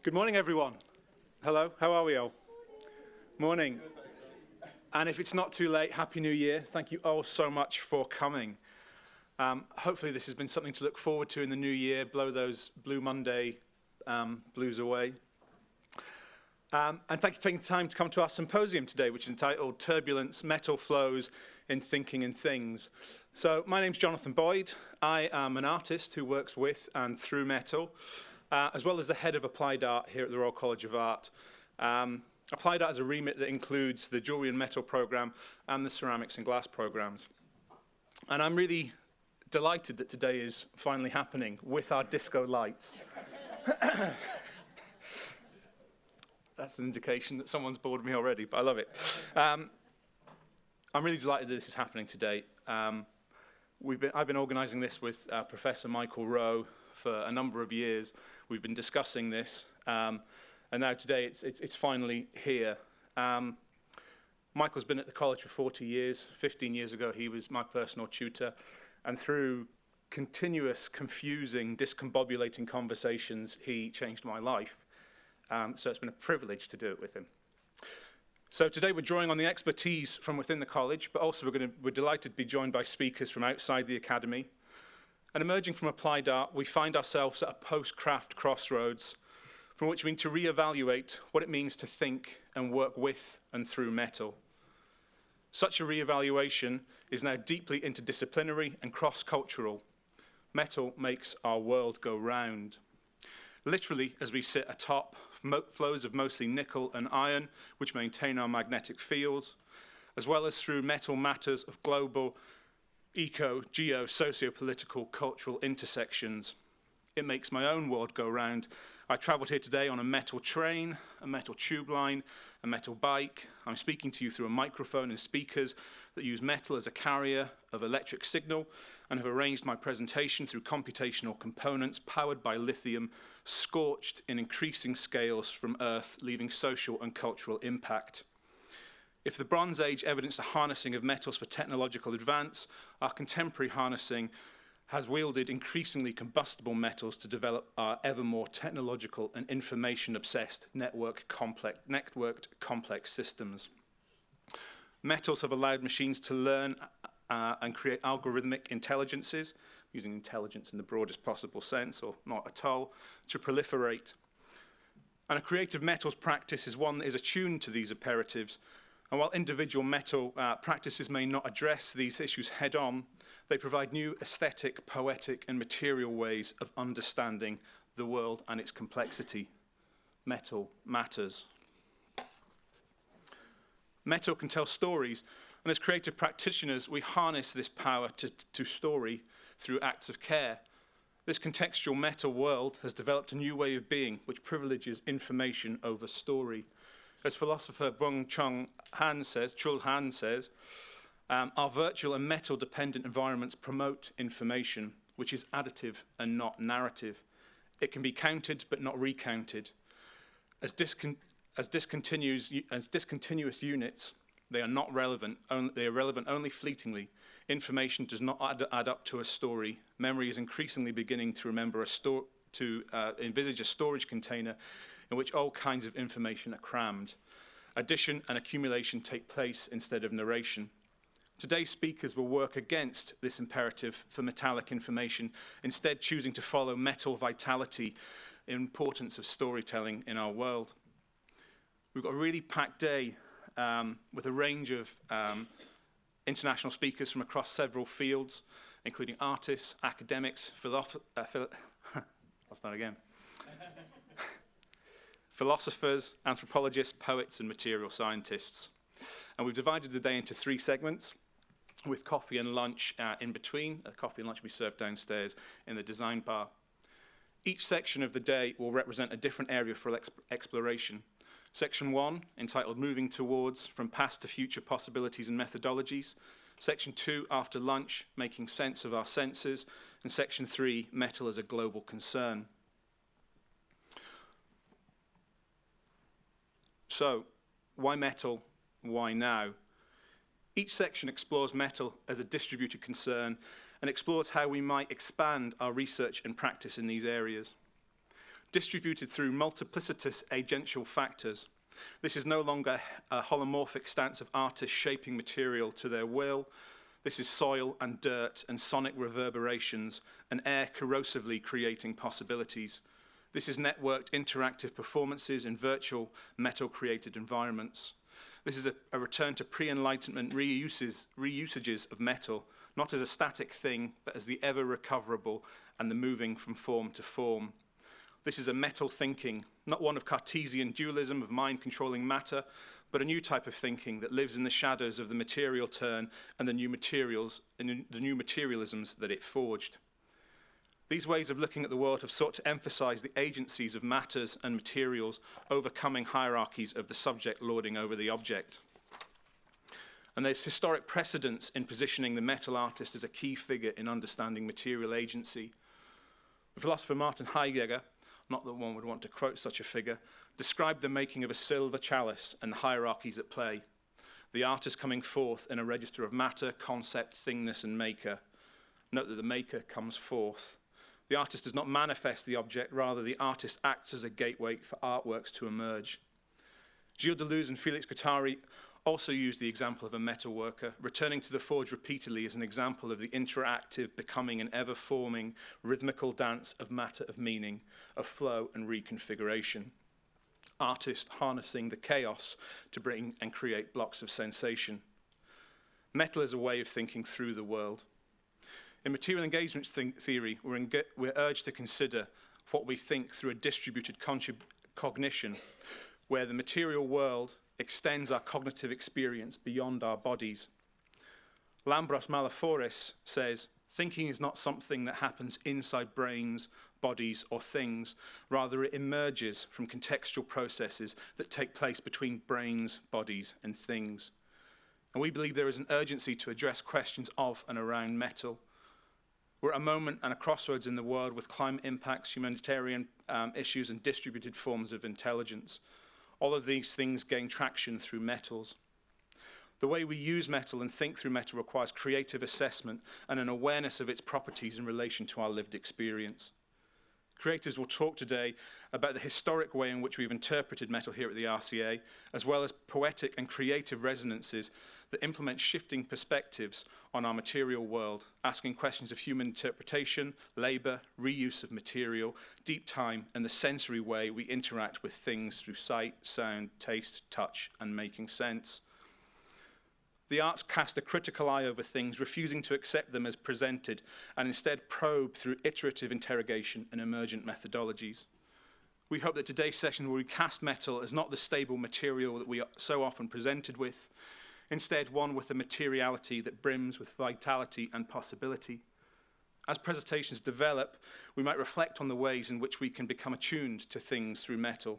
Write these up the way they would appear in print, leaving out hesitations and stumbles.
Good morning, everyone. Hello, how are we all? Morning. And if it's not too late, Happy New Year. Thank you all so much for coming. Hopefully this has been something to look forward to in the new year, blow those Blue Monday blues away. And thank you for taking the time to come to our symposium today, which is entitled Turbulence, Metal Flows in Thinking and Things. So my name's Jonathan Boyd. I am an artist who works with and through metal, as well as the head of Applied Art here at the Royal College of Art. Applied Art is a remit that includes the Jewellery and Metal programme and the Ceramics and Glass programmes. And I'm really delighted that today is finally happening with our disco lights. That's an indication that someone's bored of me already, but I love it. I'm really delighted that this is happening today. I've been organising this with Professor Michael Rowe for a number of years. We've been discussing this, and now today it's finally here. Michael's been at the college for 40 years. 15 years ago, he was my personal tutor, and through continuous, confusing, discombobulating conversations, he changed my life. So it's been a privilege to do it with him. So today we're drawing on the expertise from within the college, but also we're delighted to be joined by speakers from outside the academy. And emerging from Applied Art, we find ourselves at a post-craft crossroads from which we need to reevaluate what it means to think and work with and through metal. Such a reevaluation is now deeply interdisciplinary and cross-cultural. Metal makes our world go round. Literally, as we sit atop flows of mostly nickel and iron, which maintain our magnetic fields, as well as through metal matters of global, eco, geo, socio-political, cultural intersections. It makes my own world go round. I travelled here today on a metal train, a metal tube line, a metal bike. I'm speaking to you through a microphone and speakers that use metal as a carrier of electric signal, and have arranged my presentation through computational components powered by lithium, scorched in increasing scales from Earth, leaving social and cultural impact. If the Bronze Age evidenced a harnessing of metals for technological advance, our contemporary harnessing has wielded increasingly combustible metals to develop our ever more technological and information-obsessed networked complex systems. Metals have allowed machines to learn and create algorithmic intelligences, using intelligence in the broadest possible sense, or not at all, to proliferate. And a creative metals practice is one that is attuned to these imperatives. And while individual metal practices may not address these issues head-on, they provide new aesthetic, poetic, and material ways of understanding the world and its complexity. Metal matters. Metal can tell stories, and as creative practitioners, we harness this power to story through acts of care. This contextual metal world has developed a new way of being, which privileges information over story. As philosopher Chul Han says, our virtual and metal-dependent environments promote information, which is additive and not narrative. It can be counted but not recounted. As discontinuous units, they are not relevant. They are relevant only fleetingly. Information does not add up to a story. Memory is increasingly beginning to envisage a storage container in which all kinds of information are crammed. Addition and accumulation take place instead of narration. Today's speakers will work against this imperative for metallic information, instead choosing to follow metal vitality, the importance of storytelling in our world. We've got a really packed day with a range of international speakers from across several fields, including artists, academics, philosophers, anthropologists, poets, and material scientists. And we've divided the day into 3 segments, with coffee and lunch in between. Coffee and lunch will be served downstairs in the design bar. Each section of the day will represent a different area for exploration. Section 1, entitled Moving Towards, From Past to Future Possibilities and Methodologies. Section 2, After Lunch, Making Sense of Our Senses. And Section 3, Metal as a Global Concern. So, why metal? Why now? Each section explores metal as a distributed concern and explores how we might expand our research and practice in these areas. distributed through multiplicitous agential factors. This is no longer a holomorphic stance of artists shaping material to their will. This is soil and dirt and sonic reverberations and air corrosively creating possibilities. This is networked interactive performances in virtual metal-created environments. This is a return to pre-Enlightenment reusages of metal, not as a static thing, but as the ever-recoverable and the moving from form to form. This is a metal thinking, not one of Cartesian dualism of mind controlling matter, but a new type of thinking that lives in the shadows of the material turn and the new materials and the new materialisms that it forged. These ways of looking at the world have sought to emphasize the agencies of matters and materials, overcoming hierarchies of the subject lording over the object. And there's historic precedence in positioning the metal artist as a key figure in understanding material agency. The philosopher Martin Heidegger, not that one would want to quote such a figure, described the making of a silver chalice and the hierarchies at play. The artist coming forth in a register of matter, concept, thingness, and maker. Note that the maker comes forth. The artist does not manifest the object, rather the artist acts as a gateway for artworks to emerge. Gilles Deleuze and Félix Guattari also used the example of a metal worker, returning to the forge repeatedly as an example of the interactive, becoming and ever-forming rhythmical dance of matter, of meaning, of flow and reconfiguration. Artist harnessing the chaos to bring and create blocks of sensation. Metal is a way of thinking through the world. In material engagement theory, we're urged to consider what we think through a distributed cognition, where the material world extends our cognitive experience beyond our bodies. Lambros Malaforis says, thinking is not something that happens inside brains, bodies, or things. Rather, it emerges from contextual processes that take place between brains, bodies, and things. And we believe there is an urgency to address questions of and around metal. We're at a moment and a crossroads in the world with climate impacts, humanitarian issues, and distributed forms of intelligence. All of these things gain traction through metals. The way we use metal and think through metal requires creative assessment and an awareness of its properties in relation to our lived experience. Creatives will talk today about the historic way in which we've interpreted metal here at the RCA, as well as poetic and creative resonances that implement shifting perspectives on our material world, asking questions of human interpretation, labor, reuse of material, deep time, and the sensory way we interact with things through sight, sound, taste, touch, and making sense. The arts cast a critical eye over things, refusing to accept them as presented, and instead probe through iterative interrogation and emergent methodologies. We hope that today's session will recast metal as not the stable material that we are so often presented with, instead one with a materiality that brims with vitality and possibility. As presentations develop, we might reflect on the ways in which we can become attuned to things through metal.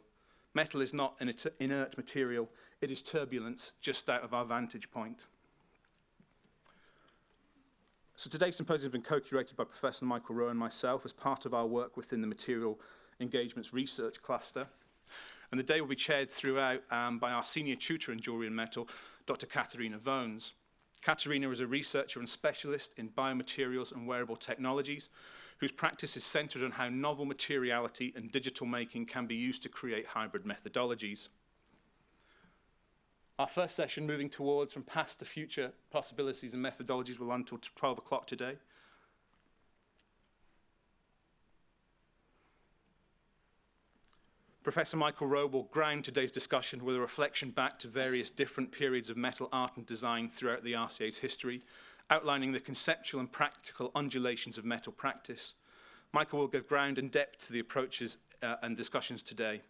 Metal is not an inert material, it is turbulence just out of our vantage point. So today's symposium has been co-curated by Professor Michael Rowe and myself as part of our work within the Material Engagements Research Cluster. And the day will be chaired throughout by our senior tutor in jewellery and metal, Dr. Katharina Vones. Katharina is a researcher and specialist in biomaterials and wearable technologies, whose practice is centred on how novel materiality and digital making can be used to create hybrid methodologies. Our first session, moving towards from past to future possibilities and methodologies, will run until 12 o'clock today. Professor Michael Rowe will ground today's discussion with a reflection back to various different periods of metal art and design throughout the RCA's history, outlining the conceptual and practical undulations of metal practice. Michael will give ground and depth to the approaches and discussions today.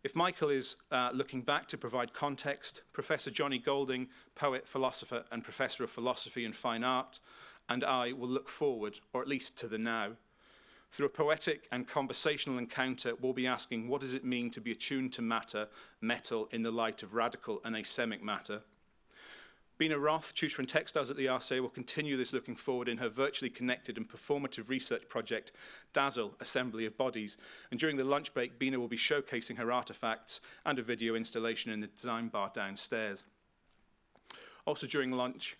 If Michael is looking back to provide context, Professor Johnny Golding, poet, philosopher, and Professor of Philosophy and Fine Art, and I will look forward, or at least to the now. Through a poetic and conversational encounter, we'll be asking, what does it mean to be attuned to matter, metal, in the light of radical and asemic matter? Bine Roth, tutor in textiles at the RCA, will continue this looking forward in her virtually connected and performative research project, Dazzle, Assembly of Bodies. And during the lunch break, Bine will be showcasing her artifacts and a video installation in the design bar downstairs. Also during lunch,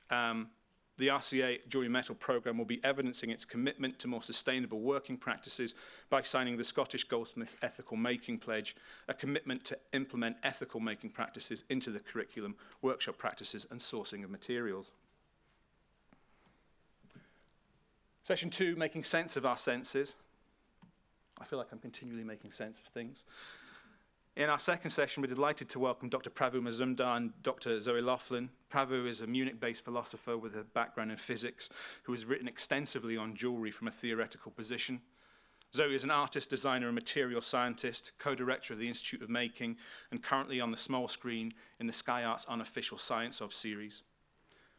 the The RCA Jewellery Metal programme will be evidencing its commitment to more sustainable working practices by signing the Scottish Goldsmiths Ethical Making Pledge, a commitment to implement ethical making practices into the curriculum, workshop practices and sourcing of materials. Session 2, making sense of our senses. I feel like I'm continually making sense of things. In our second session, we're delighted to welcome Dr. Pravu Mazumdar and Dr. Zoe Laughlin. Pravu is a Munich-based philosopher with a background in physics who has written extensively on jewellery from a theoretical position. Zoe is an artist, designer and material scientist, co-director of the Institute of Making, and currently on the small screen in the Sky Arts Unofficial Science of series.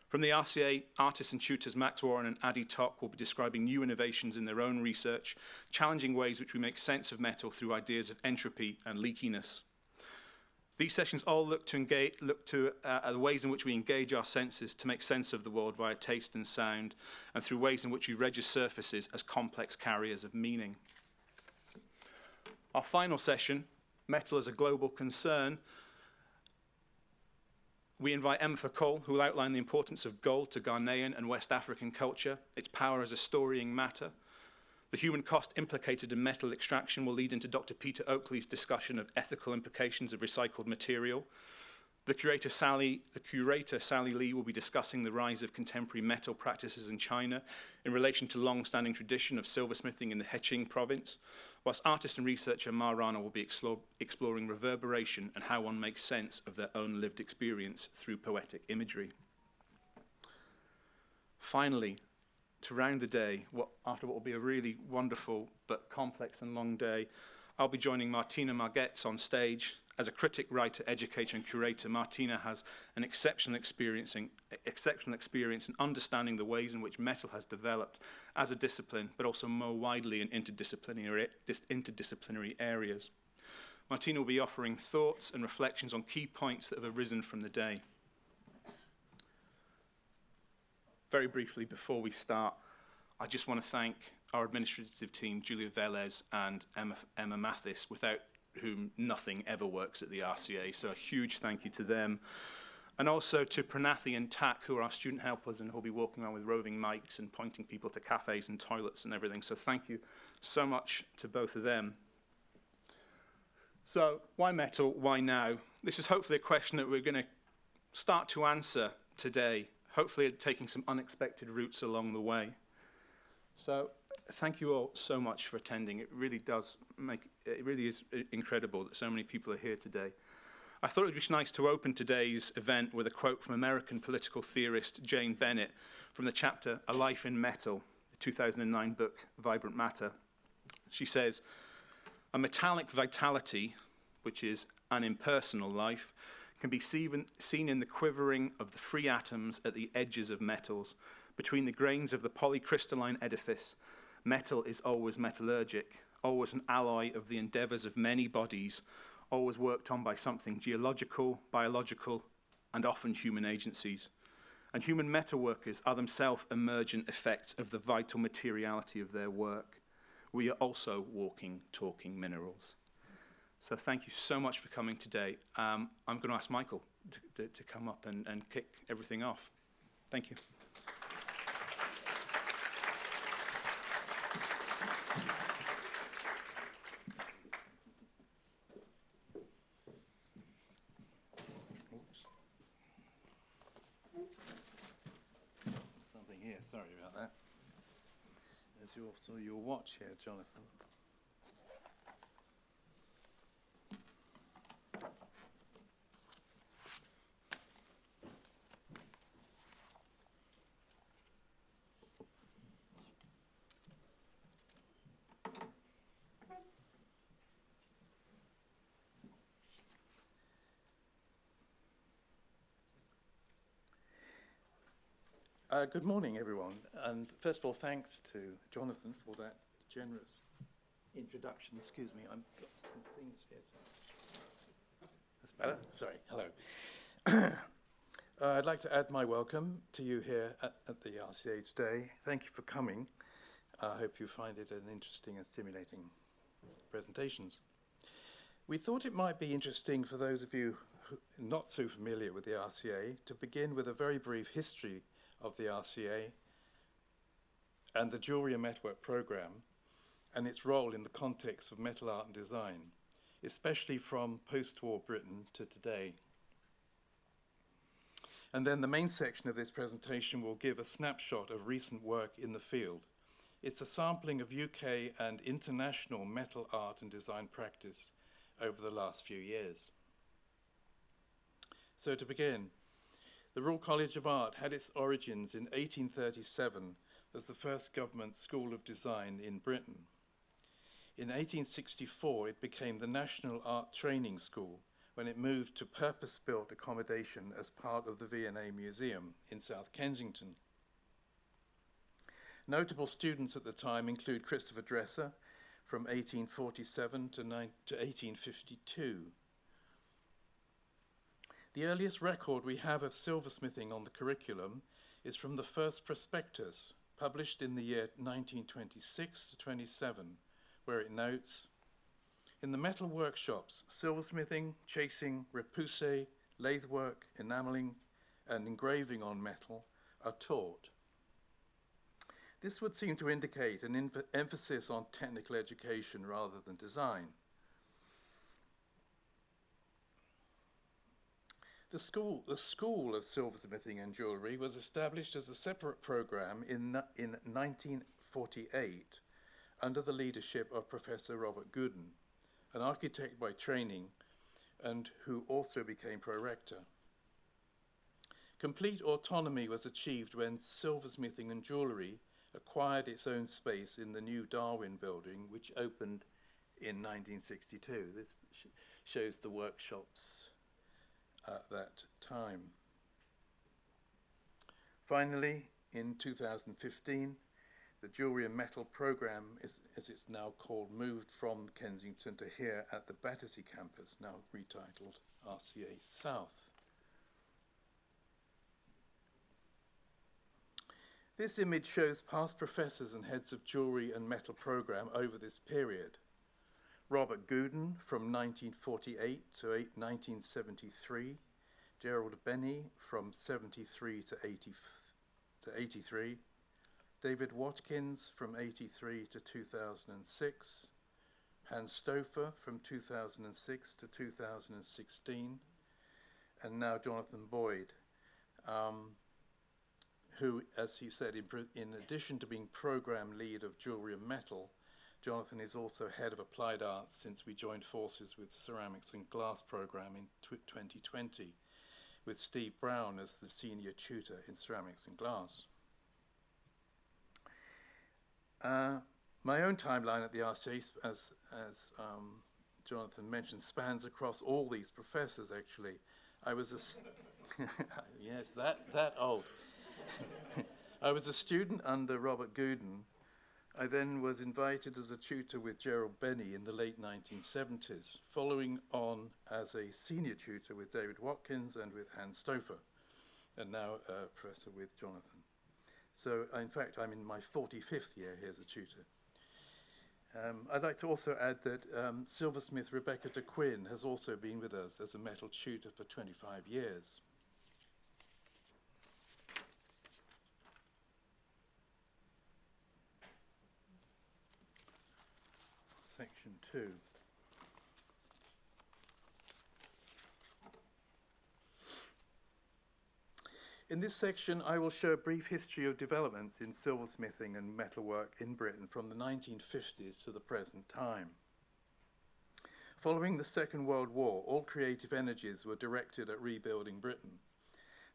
From the RCA, artists and tutors Max Warren and Adi Toch will be describing new innovations in their own research, challenging ways which we make sense of metal through ideas of entropy and leakiness. These sessions all look to the ways in which we engage our senses to make sense of the world via taste and sound, and through ways in which we register surfaces as complex carriers of meaning. Our final session, Metal as a Global Concern, we invite Emefa, who will outline the importance of gold to Ghanaian and West African culture, its power as a storying matter. The human cost implicated in metal extraction will lead into Dr. Peter Oakley's discussion of ethical implications of recycled material. The curator Sally Lee will be discussing the rise of contemporary metal practices in China in relation to long-standing tradition of silversmithing in the Heqing province, whilst artist and researcher Rana will be exploring reverberation and how one makes sense of their own lived experience through poetic imagery. Finally, to round the day, after what will be a really wonderful but complex and long day, I'll be joining Martina Margetts on stage. As a critic, writer, educator and curator, Martina has an exceptional experience in understanding the ways in which metal has developed as a discipline, but also more widely in interdisciplinary areas. Martina will be offering thoughts and reflections on key points that have arisen from the day. Very briefly, before we start, I just want to thank our administrative team, Julia Velez and Emma Mathis, without whom nothing ever works at the RCA. So a huge thank you to them. And also to Pranathi and Tak, who are our student helpers and who'll be walking around with roving mics and pointing people to cafes and toilets and everything. So thank you so much to both of them. So why metal? Why now? This is hopefully a question that we're going to start to answer today, hopefully taking some unexpected routes along the way. So thank you all so much for attending. It really is incredible that so many people are here today. I thought it would be nice to open today's event with a quote from American political theorist Jane Bennett from the chapter A Life in Metal, the 2009 book Vibrant Matter. She says, "A metallic vitality, which is an impersonal life, can be seen in the quivering of the free atoms at the edges of metals. Between the grains of the polycrystalline edifice, metal is always metallurgic, always an alloy of the endeavours of many bodies, always worked on by something geological, biological, and often human agencies. And human metalworkers are themselves emergent effects of the vital materiality of their work. We are also walking, talking minerals." So thank you so much for coming today. I'm going to ask Michael to come up and kick everything off. Thank you. Something here, sorry about that. There's your watch here, Jonathan. Good morning, everyone. And first of all, thanks to Jonathan for that generous introduction. Excuse me, I've got some things here. That's better? Sorry, hello. I'd like to add my welcome to you here at the RCA today. Thank you for coming. I hope you find it an interesting and stimulating presentations. We thought it might be interesting for those of you who are not so familiar with the RCA to begin with a very brief history of the RCA and the Jewellery and Metalwork programme and its role in the context of metal art and design, especially from post-war Britain to today. And then the main section of this presentation will give a snapshot of recent work in the field. It's a sampling of UK and international metal art and design practice over the last few years. So to begin, the Royal College of Art had its origins in 1837 as the first government school of design in Britain. In 1864, it became the National Art Training School when it moved to purpose-built accommodation as part of the V&A Museum in South Kensington. Notable students at the time include Christopher Dresser from 1847 to 1852. The earliest record we have of silversmithing on the curriculum is from the first prospectus, published in the year 1926 to 27, where it notes, "In the metal workshops, silversmithing, chasing, repoussé, lathe work, enamelling, and engraving on metal are taught." This would seem to indicate an emphasis on technical education rather than design. The School of Silversmithing and Jewellery was established as a separate program in 1948 under the leadership of Professor Robert Gooden, an architect by training and who also became pro-rector. Complete autonomy was achieved when silversmithing and jewellery acquired its own space in the new Darwin building, which opened in 1962. This shows the workshops at that time. Finally, in 2015, the Jewellery and Metal programme, as it's now called, moved from Kensington to here at the Battersea campus, now retitled RCA South. This image shows past professors and heads of Jewellery and Metal programme over this period. Robert Gooden from 1948 to 1973, Gerald Benny from 73 to 83, David Watkins from 83 to 2006, Hans Stouffer from 2006 to 2016, and now Jonathan Boyd, who, as he said, in addition to being program lead of Jewellery and Metal, Jonathan is also head of Applied Arts since we joined forces with Ceramics and Glass program in 2020, with Steve Brown as the senior tutor in Ceramics and Glass. My own timeline at the RCA, as Jonathan mentioned, spans across all these professors, actually. I was yes, that old. I was a student under Robert Gooden. I then was invited as a tutor with Gerald Benny in the late 1970s, following on as a senior tutor with David Watkins and with Hans Stouffer, and now a professor with Jonathan. So, in fact, I'm in my 45th year here as a tutor. I'd like to also add that silversmith Rebecca de Quinn has also been with us as a metal tutor for 25 years. Section 2. In this section, I will show a brief history of developments in silversmithing and metalwork in Britain from the 1950s to the present time. Following the Second World War, all creative energies were directed at rebuilding Britain.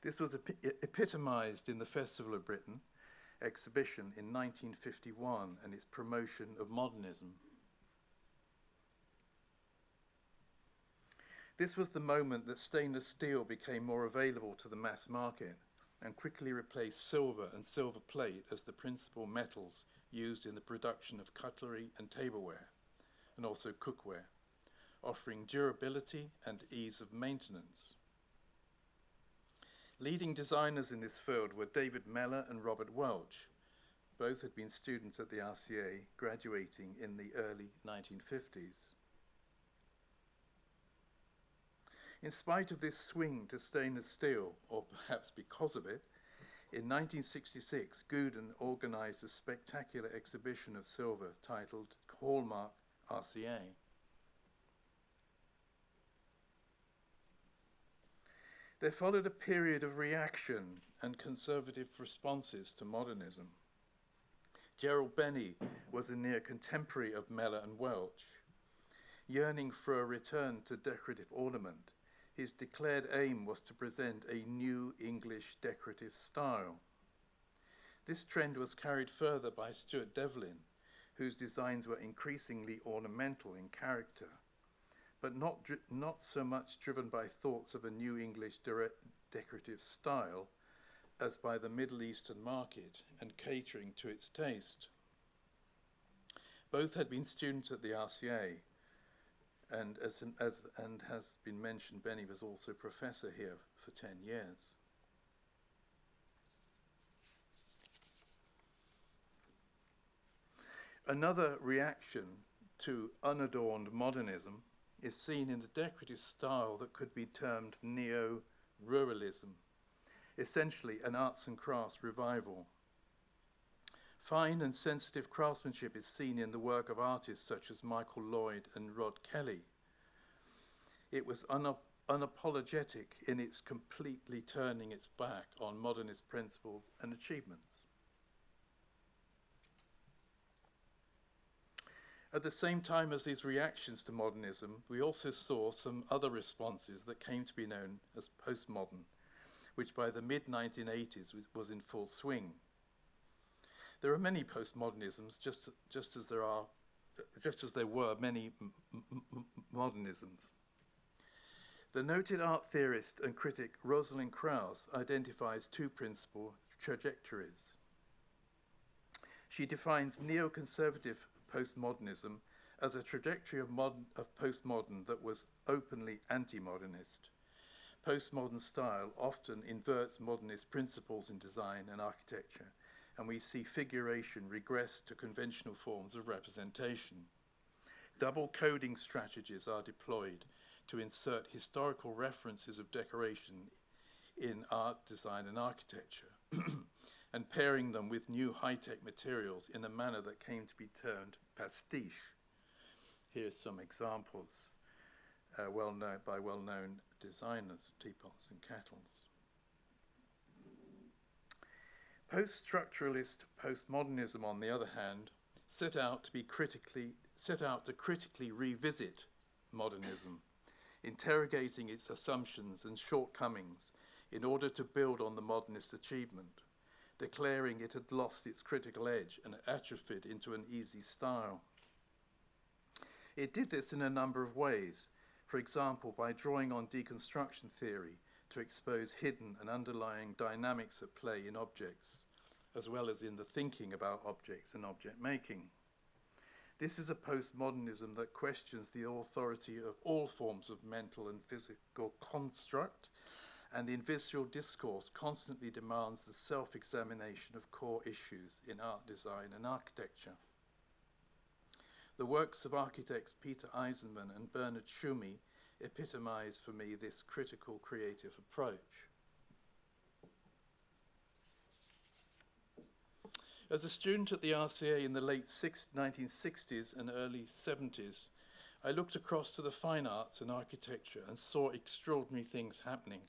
This was epitomised in the Festival of Britain exhibition in 1951 and its promotion of modernism. This was the moment that stainless steel became more available to the mass market and quickly replaced silver and silver plate as the principal metals used in the production of cutlery and tableware, and also cookware, offering durability and ease of maintenance. Leading designers in this field were David Mellor and Robert Welch. Both had been students at the RCA, graduating in the early 1950s. In spite of this swing to stainless steel, or perhaps because of it, In 1966, Gooden organized a spectacular exhibition of silver titled Hallmark RCA. There followed a period of reaction and conservative responses to modernism. Gerald Benny was a near contemporary of Mellor and Welch. Yearning for a return to decorative ornament, his declared aim was to present a new English decorative style. This trend was carried further by Stuart Devlin, whose designs were increasingly ornamental in character, but not so much driven by thoughts of a new English decorative style as by the Middle Eastern market and catering to its taste. Both had been students at the RCA, and as has been mentioned, Benny was also professor here for 10 years. Another reaction to unadorned modernism is seen in the decorative style that could be termed neo-ruralism, essentially an arts and crafts revival. Fine and sensitive craftsmanship is seen in the work of artists such as Michael Lloyd and Rod Kelly. It was unapologetic in its completely turning its back on modernist principles and achievements. At the same time as these reactions to modernism, we also saw some other responses that came to be known as postmodern, which by the mid-1980s was in full swing. There are many postmodernisms, just as there were many modernisms. The noted art theorist and critic Rosalind Krauss identifies two principal trajectories. She defines neoconservative postmodernism as a trajectory of postmodern that was openly anti-modernist. Postmodern style often inverts modernist principles in design and architecture, and we see figuration regress to conventional forms of representation. Double coding strategies are deployed to insert historical references of decoration in art, design, and architecture, and pairing them with new high-tech materials in a manner that came to be termed pastiche. Here's some examples by well-known designers, teapots and kettles. Post-structuralist postmodernism, on the other hand, set out to critically revisit modernism, interrogating its assumptions and shortcomings in order to build on the modernist achievement, declaring it had lost its critical edge and atrophied into an easy style. It did this in a number of ways, for example, by drawing on deconstruction theory to expose hidden and underlying dynamics at play in objects, as well as in the thinking about objects and object making. This is a postmodernism that questions the authority of all forms of mental and physical construct, and in visual discourse constantly demands the self-examination of core issues in art, design, and architecture. The works of architects Peter Eisenman and Bernard Tschumi epitomize for me this critical creative approach. As a student at the RCA in the late 1960s and early 70s, I looked across to the fine arts and architecture and saw extraordinary things happening.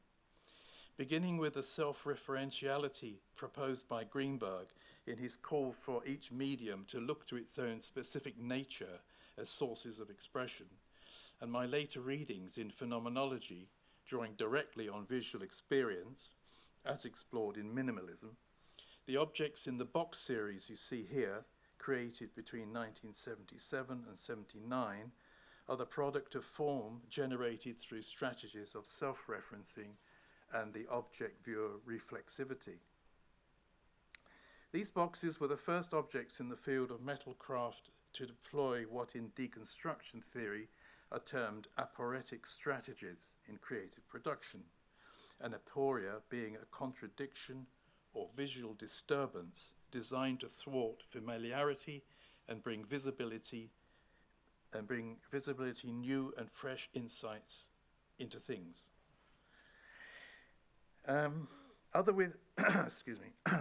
Beginning with the self-referentiality proposed by Greenberg in his call for each medium to look to its own specific nature as sources of expression, and my later readings in phenomenology, drawing directly on visual experience, as explored in minimalism, the objects in the box series you see here, created between 1977 and 79, are the product of form generated through strategies of self-referencing and the object viewer reflexivity. These boxes were the first objects in the field of metal craft to deploy what in deconstruction theory are termed aporetic strategies in creative production, an aporia being a contradiction or visual disturbance designed to thwart familiarity and bring visibility new and fresh insights into things. Excuse me.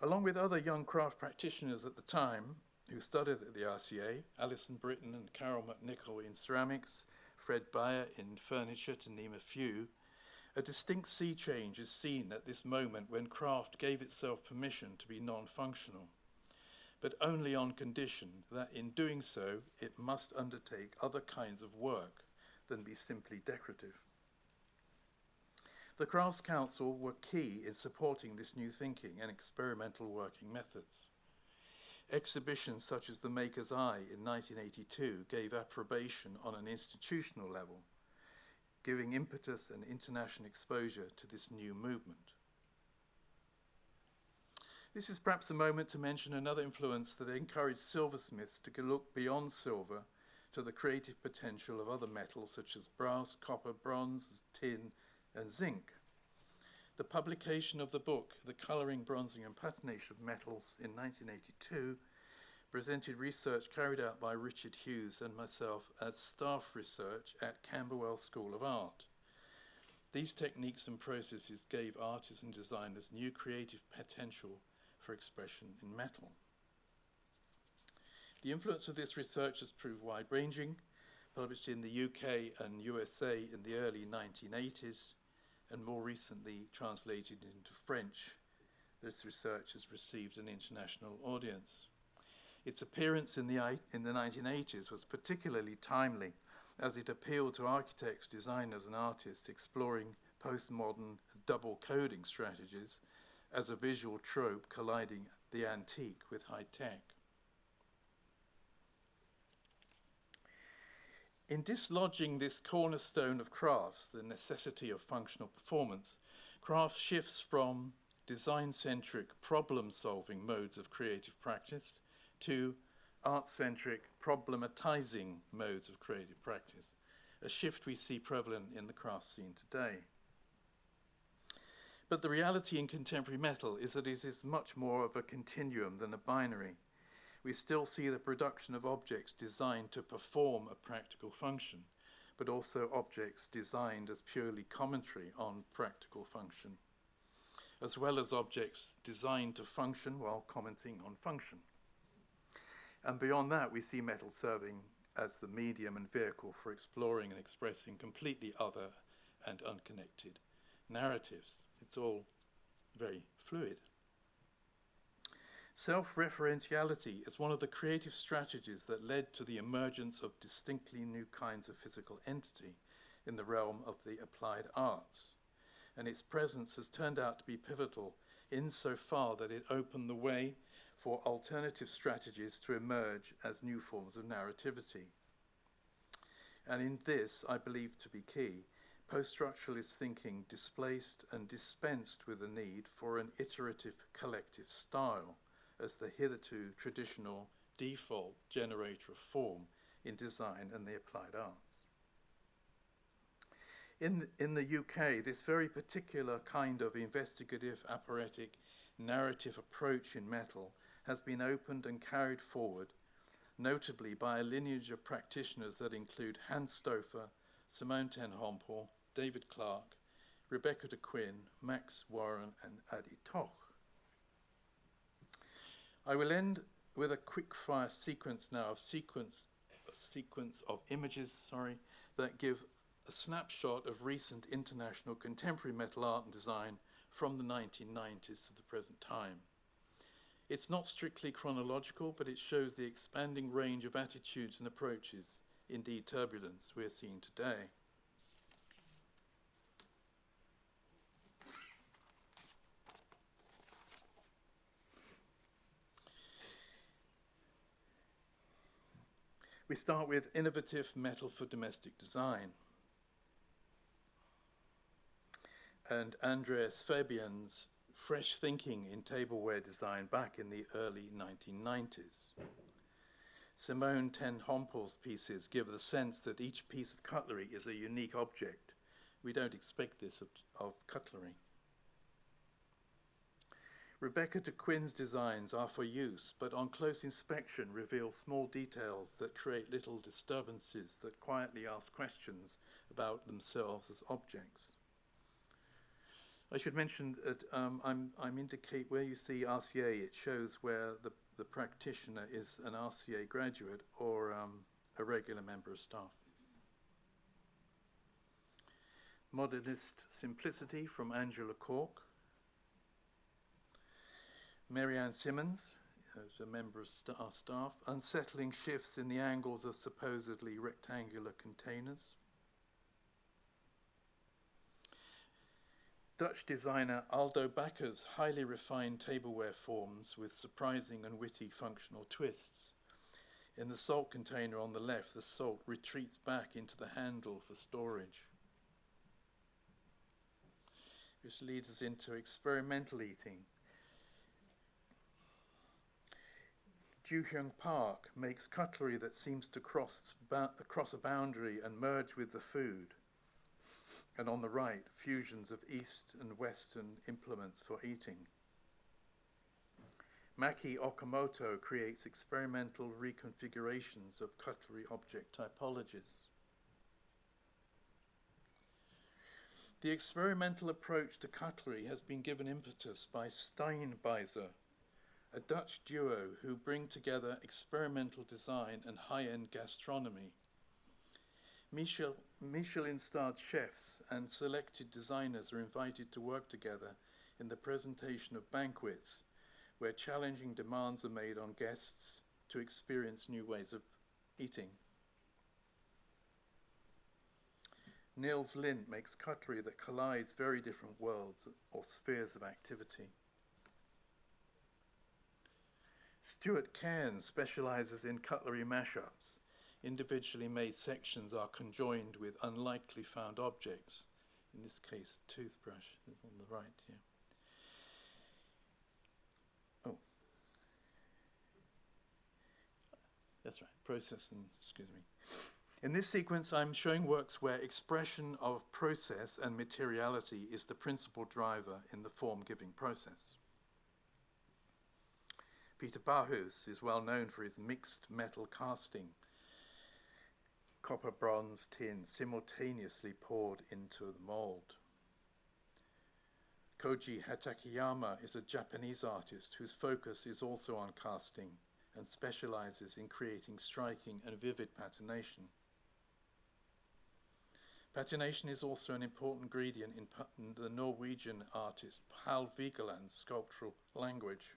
Along with other young craft practitioners at the time who studied at the RCA, Alison Britton and Carol McNichol in ceramics, Fred Bayer in furniture, to name a few, a distinct sea change is seen at this moment when craft gave itself permission to be non-functional, but only on condition that in doing so it must undertake other kinds of work than be simply decorative. The Crafts Council were key in supporting this new thinking and experimental working methods. Exhibitions such as the Maker's Eye in 1982 gave approbation on an institutional level, giving impetus and international exposure to this new movement. This is perhaps a moment to mention another influence that encouraged silversmiths to look beyond silver to the creative potential of other metals such as brass, copper, bronze, tin, and zinc. The publication of the book, The Colouring, Bronzing and Patination of Metals in 1982, presented research carried out by Richard Hughes and myself as staff research at Camberwell School of Art. These techniques and processes gave artists and designers new creative potential for expression in metal. The influence of this research has proved wide-ranging, published in the UK and USA in the early 1980s, and more recently translated into French. This research has received an international audience. Its appearance in the 1980s was particularly timely, as it appealed to architects, designers, and artists exploring postmodern double coding strategies as a visual trope colliding the antique with high tech. In dislodging this cornerstone of crafts, the necessity of functional performance, craft shifts from design-centric, problem-solving modes of creative practice to art-centric, problematizing modes of creative practice, a shift we see prevalent in the craft scene today. But the reality in contemporary metal is that it is much more of a continuum than a binary. We still see the production of objects designed to perform a practical function, but also objects designed as purely commentary on practical function, as well as objects designed to function while commenting on function. And beyond that, we see metal serving as the medium and vehicle for exploring and expressing completely other and unconnected narratives. It's all very fluid. Self-referentiality is one of the creative strategies that led to the emergence of distinctly new kinds of physical entity in the realm of the applied arts. And its presence has turned out to be pivotal insofar that it opened the way for alternative strategies to emerge as new forms of narrativity. And in this, I believe to be key, post-structuralist thinking displaced and dispensed with the need for an iterative collective style as the hitherto traditional default generator of form in design and the applied arts. In the UK, this very particular kind of investigative, apparatic, narrative approach in metal has been opened and carried forward, notably by a lineage of practitioners that include Hans Stouffer, Simone ten Hompel, David Clarke, Rebecca de Quinn, Max Warren, and Adi Toch. I will end with a quick-fire sequence now of a sequence of images, that give a snapshot of recent international contemporary metal art and design from the 1990s to the present time. It's not strictly chronological, but it shows the expanding range of attitudes and approaches, indeed turbulence, we're seeing today. We start with innovative metal for domestic design. And Andreas Fabian's fresh thinking in tableware design back in the early 1990s. Simone ten Hompel's pieces give the sense that each piece of cutlery is a unique object. We don't expect this of cutlery. Rebecca de Quinn's designs are for use, but on close inspection reveal small details that create little disturbances that quietly ask questions about themselves as objects. I should mention that I'm indicate where you see RCA, it shows where the practitioner is an RCA graduate or a regular member of staff. Modernist Simplicity from Angela Cork. Marianne Simmons, as a member of our staff. Unsettling shifts in the angles of supposedly rectangular containers. Dutch designer Aldo Bakker's highly refined tableware forms with surprising and witty functional twists. In the salt container on the left, the salt retreats back into the handle for storage, which leads us into experimental eating. Ju-Hyung Park makes cutlery that seems to cross a boundary and merge with the food. And on the right, fusions of East and Western implements for eating. Maki Okamoto creates experimental reconfigurations of cutlery object typologies. The experimental approach to cutlery has been given impetus by Steinbeiser, a Dutch duo who bring together experimental design and high-end gastronomy. Michelin-starred chefs and selected designers are invited to work together in the presentation of banquets, where challenging demands are made on guests to experience new ways of eating. Niels Lind makes cutlery that collides very different worlds or spheres of activity. Stuart Cairns specializes in cutlery mashups. Individually made sections are conjoined with unlikely found objects. In this case, a toothbrush is on the right here. Oh. That's right, excuse me. In this sequence, I'm showing works where expression of process and materiality is the principal driver in the form-giving process. Peter Barhuus is well known for his mixed metal casting, copper, bronze, tin, simultaneously poured into the mold. Koji Hatakeyama is a Japanese artist whose focus is also on casting and specializes in creating striking and vivid patination. Patination is also an important ingredient in the Norwegian artist Pal Vigeland's sculptural language.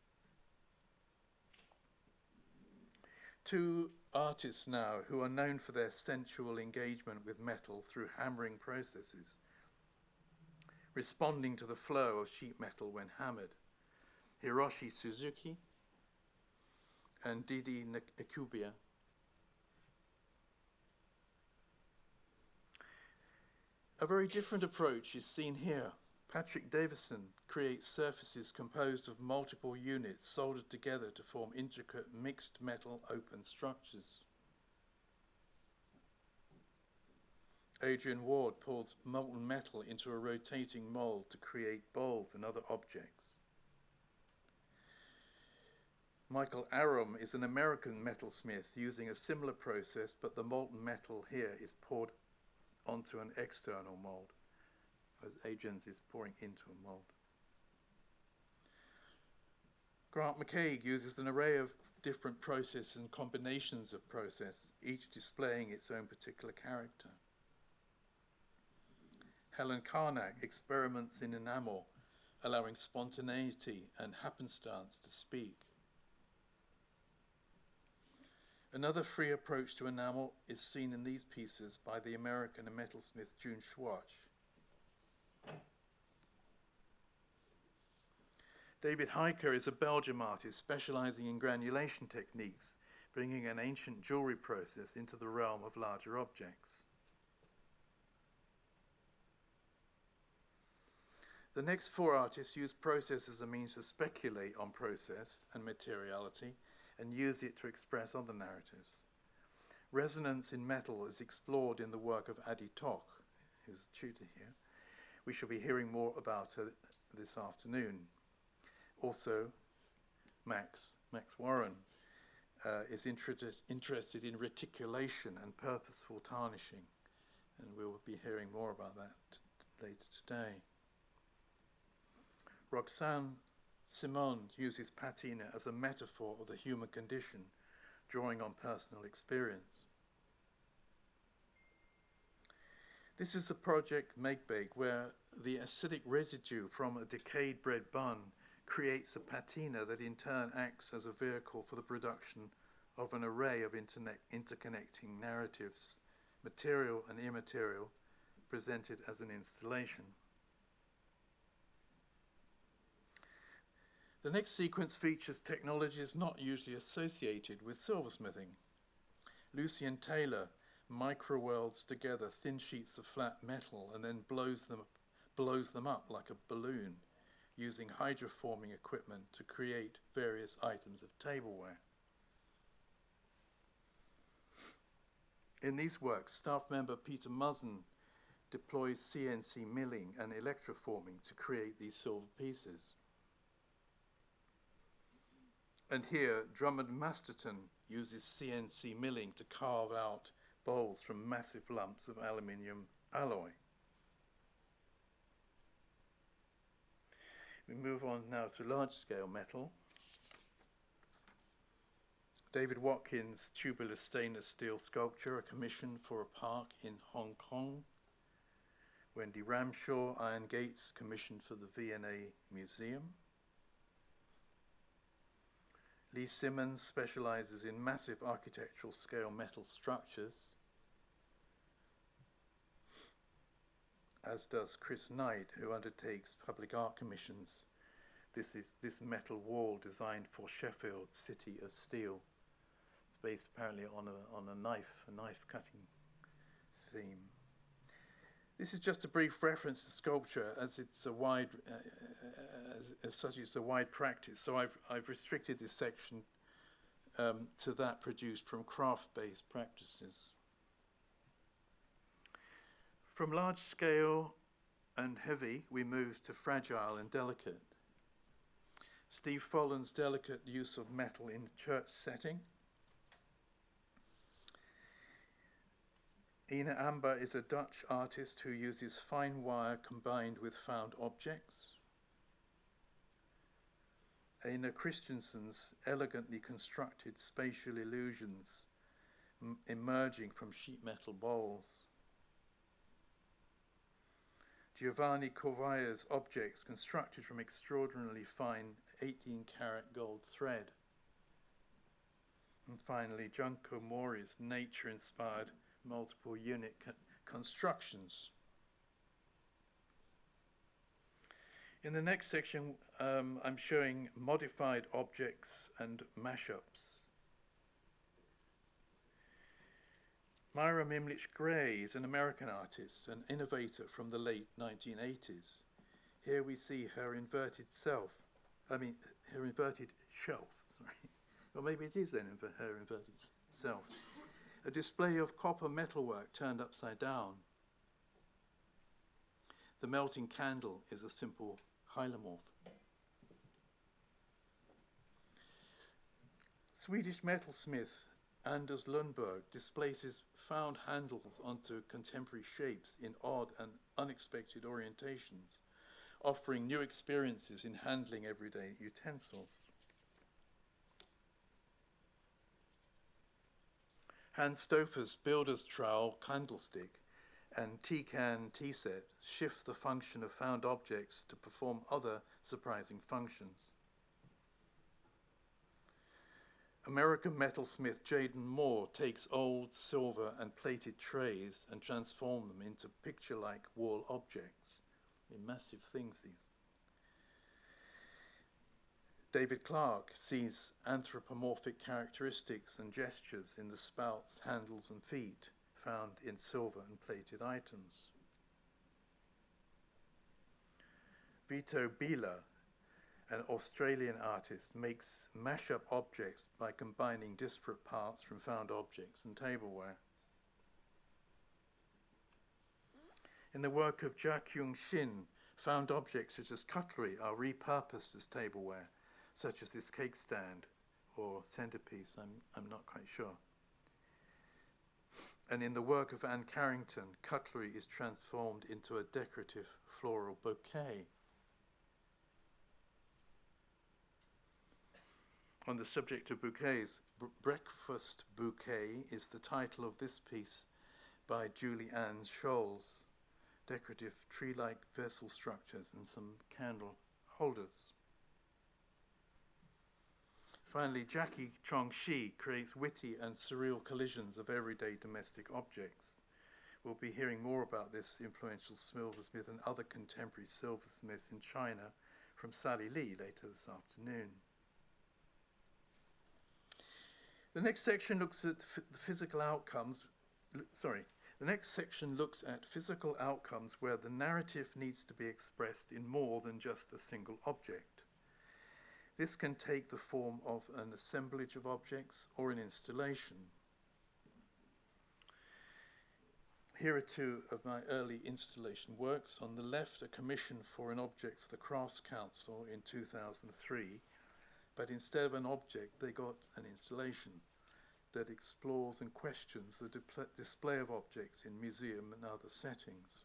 Two artists now who are known for their sensual engagement with metal through hammering processes, responding to the flow of sheet metal when hammered. Hiroshi Suzuki and Didi Ikubiya. A very different approach is seen here. Patrick Davison creates surfaces composed of multiple units soldered together to form intricate mixed metal open structures. Adrian Ward pours molten metal into a rotating mold to create bowls and other objects. Michael Arum is an American metalsmith using a similar process, but the molten metal here is poured onto an external mold, as Adrian's is pouring into a mold. Grant McCaig uses an array of different processes and combinations of process, each displaying its own particular character. Helen Carnac experiments in enamel, allowing spontaneity and happenstance to speak. Another free approach to enamel is seen in these pieces by the American metalsmith June Schwartz. David Heiker is a Belgian artist specializing in granulation techniques, bringing an ancient jewelry process into the realm of larger objects. The next four artists use process as a means to speculate on process and materiality and use it to express other narratives. Resonance in metal is explored in the work of Toch, who's a tutor here. We shall be hearing more about her this afternoon. Also, Max Warren is interested in reticulation and purposeful tarnishing, and we'll be hearing more about that later today. Roxane Simon uses patina as a metaphor of the human condition, drawing on personal experience. This is a project Make-Bake where the acidic residue from a decayed bread bun creates a patina that in turn acts as a vehicle for the production of an array of interconnecting narratives, material and immaterial, presented as an installation. The next sequence features technologies not usually associated with silversmithing. Lucien Taylor micro-welds together thin sheets of flat metal and then blows them up like a balloon, using hydroforming equipment to create various items of tableware. In these works, staff member Peter Muzzin deploys CNC milling and electroforming to create these silver pieces. And here, Drummond Masterton uses CNC milling to carve out bowls from massive lumps of aluminium alloy. We move on now to large-scale metal. David Watkins' tubular stainless steel sculpture, a commission for a park in Hong Kong. Wendy Ramshaw, Iron Gates, commissioned for the V&A Museum. Lee Simmons specializes in massive architectural scale metal structures, as does Chris Knight, who undertakes public art commissions. This is this metal wall designed for Sheffield's City of Steel. It's based apparently on a knife cutting theme. This is just a brief reference to sculpture, as it's a wide, as such it's a wide practice. So I've restricted this section to that produced from craft-based practices. From large scale and heavy, we move to fragile and delicate. Steve Folland's delicate use of metal in church setting. Ina Amber is a Dutch artist who uses fine wire combined with found objects. Ina Christensen's elegantly constructed spatial illusions emerging from sheet metal bowls. Giovanni Corvalla's objects constructed from extraordinarily fine 18-karat gold thread. And finally, Junko Mori's nature-inspired multiple unit constructions. In the next section, I'm showing modified objects and mashups. Myra Mimlich Gray is an American artist, an innovator from the late 1980s. Here we see her inverted shelf, sorry. Or maybe it is then her inverted self. A display of copper metalwork turned upside down. The melting candle is a simple hylomorph. Swedish metalsmith Anders Lundberg displays his found handles onto contemporary shapes in odd and unexpected orientations, offering new experiences in handling everyday utensils. Hans Stouffer's builder's trowel candlestick and tea-can tea set shift the function of found objects to perform other surprising functions. American metalsmith Jaden Moore takes old silver and plated trays and transforms them into picture-like wall objects. They're massive things, these. David Clark sees anthropomorphic characteristics and gestures in the spouts, handles and feet found in silver and plated items. Vito Bila, an Australian artist, makes mashup objects by combining disparate parts from found objects and tableware. In the work of Jia Kyung Shin, found objects such as cutlery are repurposed as tableware, such as this cake stand or centerpiece, I'm not quite sure. And in the work of Anne Carrington, cutlery is transformed into a decorative floral bouquet. on the subject of bouquets. Breakfast Bouquet is the title of this piece by Julie Ann Scholes. Decorative tree-like vessel structures and some candle holders. Finally, Jackie Chong-Shi creates witty and surreal collisions of everyday domestic objects. We'll be hearing more about this influential silversmith and other contemporary silversmiths in China from Sally Lee later this afternoon. The next section looks at physical outcomes. The next section looks at physical outcomes where the narrative needs to be expressed in more than just a single object. This can take the form of an assemblage of objects or an installation. Here are two of my early installation works. On the left, a commission for an object for the Crafts Council in 2003, but instead of an object, they got an installation that explores and questions the display of objects in museum and other settings.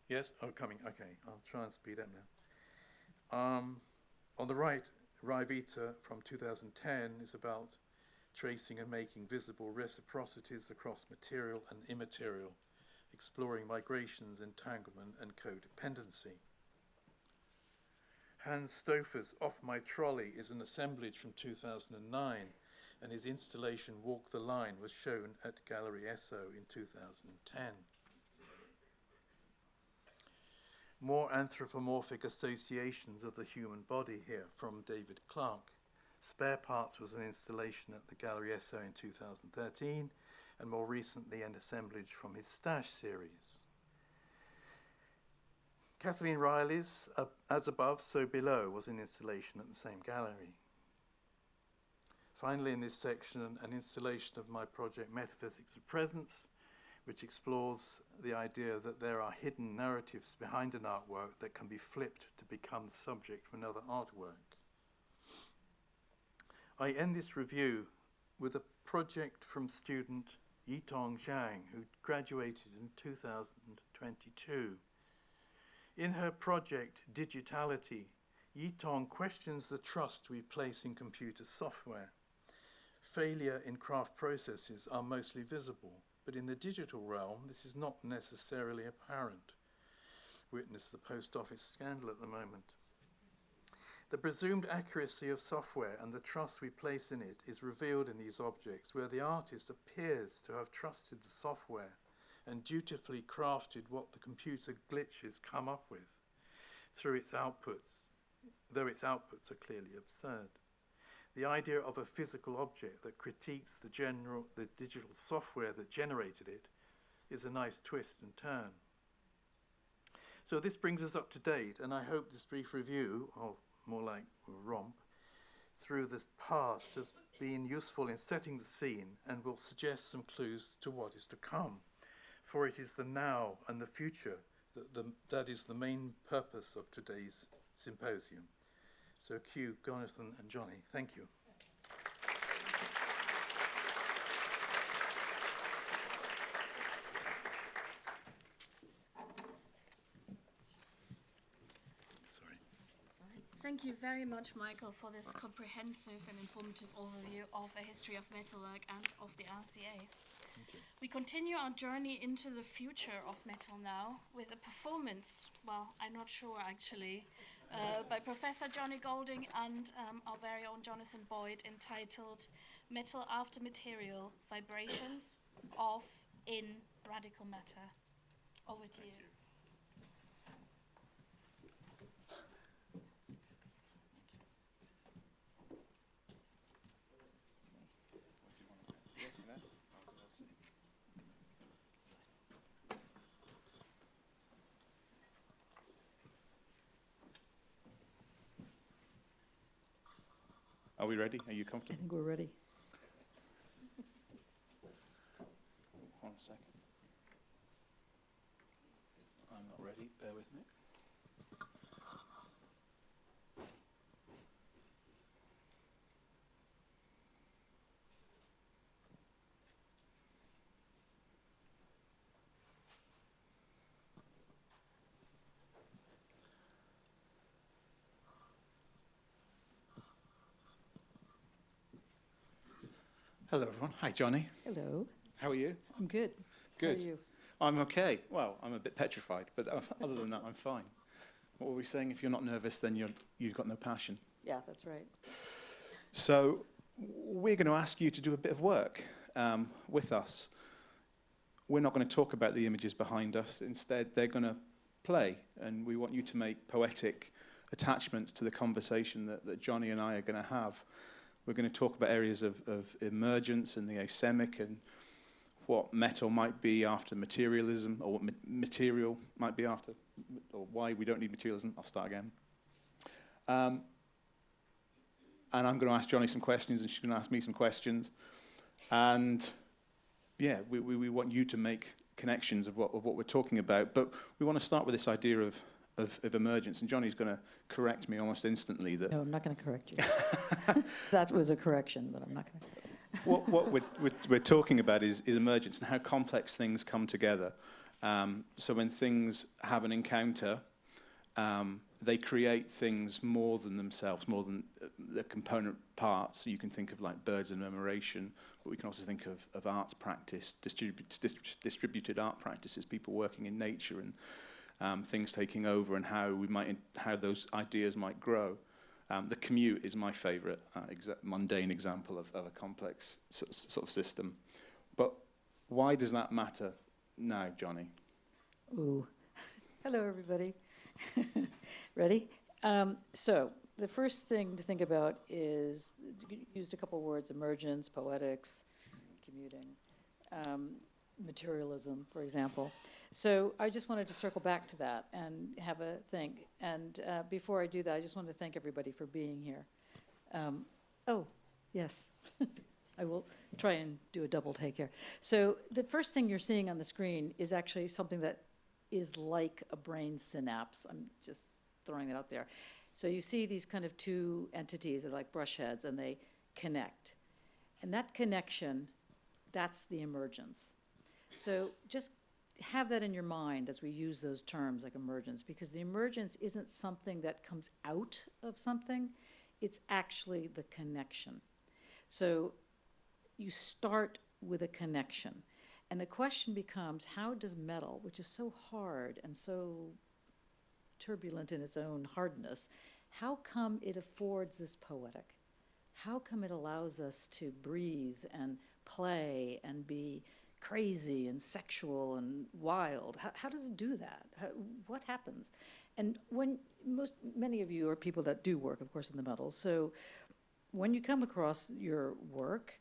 Yes? Oh, coming. Okay, I'll try and speed up now. On the right, Rivita from 2010 is about tracing and making visible reciprocities across material and immaterial, exploring migrations, entanglement, and codependency. Hans Stouffer's Off My Trolley is an assemblage from 2009, and his installation Walk the Line was shown at Gallery Esso in 2010. More anthropomorphic associations of the human body here from David Clark. Spare Parts was an installation at the Gallery Esso in 2013, and more recently an assemblage from his Stash series. Kathleen Riley's As Above, So Below was an installation at the same gallery. Finally, in this section, an installation of my project Metaphysics of Presence, which explores the idea that there are hidden narratives behind an artwork that can be flipped to become the subject of another artwork. I end this review with a project from student Yitong Zhang, who graduated in 2022. In her project, Digitality, Yitong questions the trust we place in computer software. Failure in craft processes are mostly visible, but in the digital realm, this is not necessarily apparent. Witness the post office scandal at the moment. The presumed accuracy of software and the trust we place in it is revealed in these objects, where the artist appears to have trusted the software and dutifully crafted what the computer glitches come up with through its outputs, though its outputs are clearly absurd. The idea of a physical object that critiques the digital software that generated it is a nice twist and turn. So this brings us up to date, and I hope this brief review, or more like a romp, through the past has been useful in setting the scene and will suggest some clues to what is to come. For it is the now and the future that is the main purpose of today's symposium. So cue Jonathan and Johnny. Thank you. Thank you very much, Michael, for this comprehensive and informative overview of a history of metalwork and of the RCA. We continue our journey into the future of metal now with a performance, well, I'm not sure actually, by Professor Johnny Golding and our very own Jonathan Boyd, entitled Metal After Material, Vibrations of in Radical Matter. Over to you. Are we ready? Are you comfortable? I think we're ready. Hold on a second. I'm not ready. Bear with me. Hello, everyone. Hi, Johnny. Hello. How are you? I'm good. Good. How are you? I'm okay. Well, I'm a bit petrified, but other than that, I'm fine. What were we saying? If you're not nervous, then you've got no passion. Yeah, that's right. So we're going to ask you to do a bit of work with us. We're not going to talk about the images behind us. Instead, they're going to play, and we want you to make poetic attachments to the conversation that Johnny and I are going to have. We're going to talk about areas of emergence and the asemic and what metal might be after materialism, or what material might be after, or why we don't need materialism. I'll start again. And I'm going to ask Johnny some questions, and she's going to ask me some questions. And yeah, we want you to make connections of what we're talking about. But we want to start with this idea of emergence. And Johnny's going to correct me almost instantly that... No, I'm not going to correct you. That was a correction, but I'm not going to. what we're talking about is emergence and how complex things come together. So when things have an encounter, they create things more than themselves, more than the component parts. So you can think of like birds and murmuration, but we can also think of arts practice, distributed art practices, people working in nature and things taking over, and how those ideas might grow. The commute is my favourite mundane example of a complex sort of system. But why does that matter now, Johnny? Ooh. Hello, everybody. Ready? So the first thing to think about is, you used a couple words, emergence, poetics, commuting, materialism, for example. So I just wanted to circle back to that and have a think. And before I do that, I just want to thank everybody for being here. Oh, yes. I will try and do a double take here. So the first thing you're seeing on the screen is actually something that is like a brain synapse. I'm just throwing that out there. So you see these kind of two entities, they're like brush heads, and they connect. And that connection, that's the emergence. So just have that in your mind as we use those terms like emergence, because the emergence isn't something that comes out of something, it's actually the connection. So you start with a connection. And the question becomes, how does metal, which is so hard and so turbulent in its own hardness, how come it affords this poetic? How come it allows us to breathe and play and be crazy and sexual and wild? How does it do that? What happens? And when many of you are people that do work, of course, in the metals, so when you come across your work,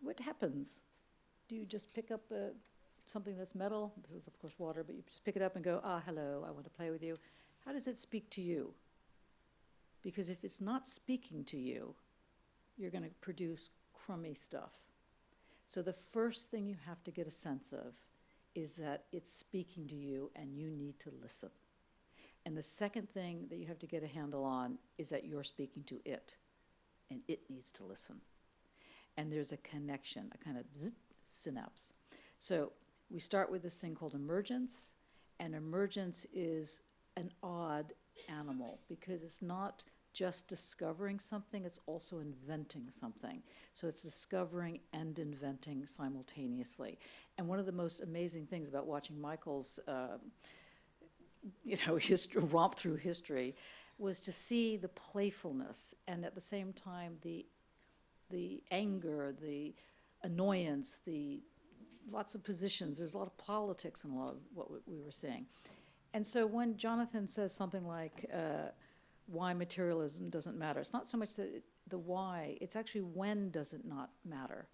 what happens? Do you just pick up something that's metal? This is, of course, water, but you just pick it up and go, hello, I want to play with you. How does it speak to you? Because if it's not speaking to you, you're going to produce crummy stuff. So the first thing you have to get a sense of is that it's speaking to you and you need to listen. And the second thing that you have to get a handle on is that you're speaking to it and it needs to listen. And there's a connection, a kind of synapse. So we start with this thing called emergence, and emergence is an odd animal because it's not just discovering something, it's also inventing something. So it's discovering and inventing simultaneously. And one of the most amazing things about watching Michael's romp through history was to see the playfulness and at the same time the anger, the annoyance, the lots of positions. There's a lot of politics in a lot of what we were seeing. And so when Jonathan says something like why materialism doesn't matter, it's not so much that the why, it's actually when does it not matter.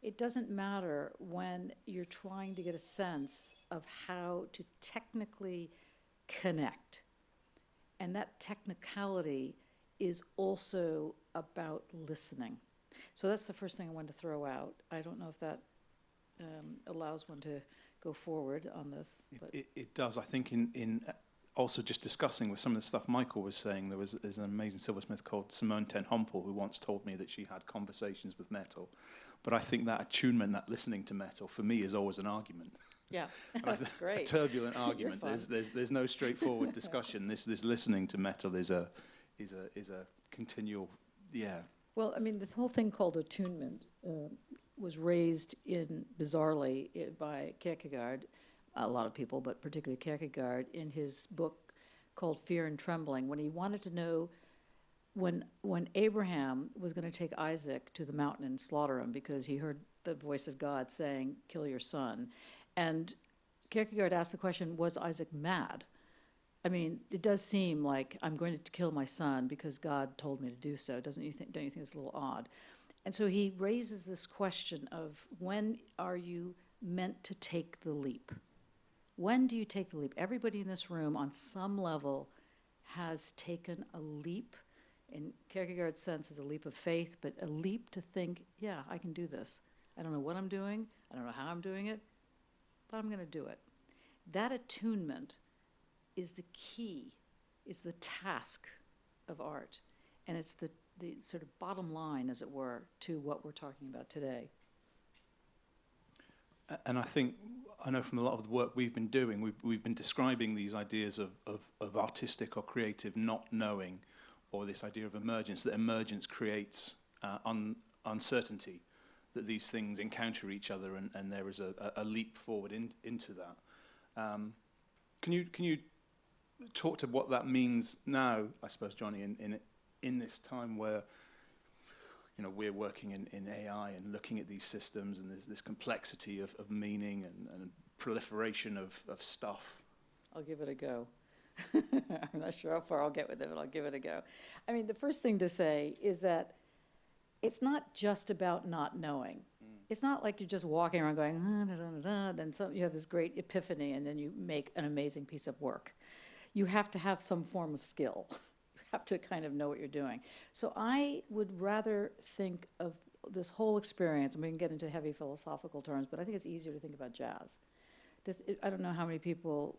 It doesn't matter when you're trying to get a sense of how to technically connect. And that technicality is also about listening. So that's the first thing I wanted to throw out. I don't know if that allows one to go forward on this. It does. I think in also just discussing with some of the stuff Michael was saying, there's an amazing silversmith called Simone ten Hompel who once told me that she had conversations with metal. But I think that attunement, that listening to metal, for me is always an argument. Yeah, A great. turbulent argument. There's no straightforward discussion. This listening to metal is a continual, yeah. Well, I mean, the whole thing called attunement, was raised in, bizarrely, by Kierkegaard, a lot of people, but particularly Kierkegaard, in his book called Fear and Trembling, when he wanted to know when Abraham was going to take Isaac to the mountain and slaughter him because he heard the voice of God saying, kill your son. And Kierkegaard asked the question, was Isaac mad? I mean, it does seem like I'm going to kill my son because God told me to do so. Don't you think it's a little odd? And so he raises this question of, when are you meant to take the leap? When do you take the leap? Everybody in this room on some level has taken a leap. In Kierkegaard's sense, is a leap of faith, but a leap to think, yeah, I can do this. I don't know what I'm doing. I don't know how I'm doing it, but I'm going to do it. That attunement is the key, is the task of art. And it's the sort of bottom line, as it were, to what we're talking about today. And I know from a lot of the work we've been doing, we've been describing these ideas of artistic or creative not knowing, or this idea of emergence, that emergence creates uncertainty, that these things encounter each other and there is a leap forward into that. Can you talk to what that means now, I suppose, Johnny, in this time where we're working in AI and looking at these systems, and there's this complexity of meaning and proliferation of stuff? I'll give it a go. I'm not sure how far I'll get with it, but I'll give it a go. I mean, the first thing to say is that it's not just about not knowing. It's not like you're just walking around going, da, da, da, da, then you have this great epiphany and then you make an amazing piece of work. You have to have some form of skill. You have to kind of know what you're doing. So I would rather think of this whole experience, and we can get into heavy philosophical terms, but I think it's easier to think about jazz. I don't know how many people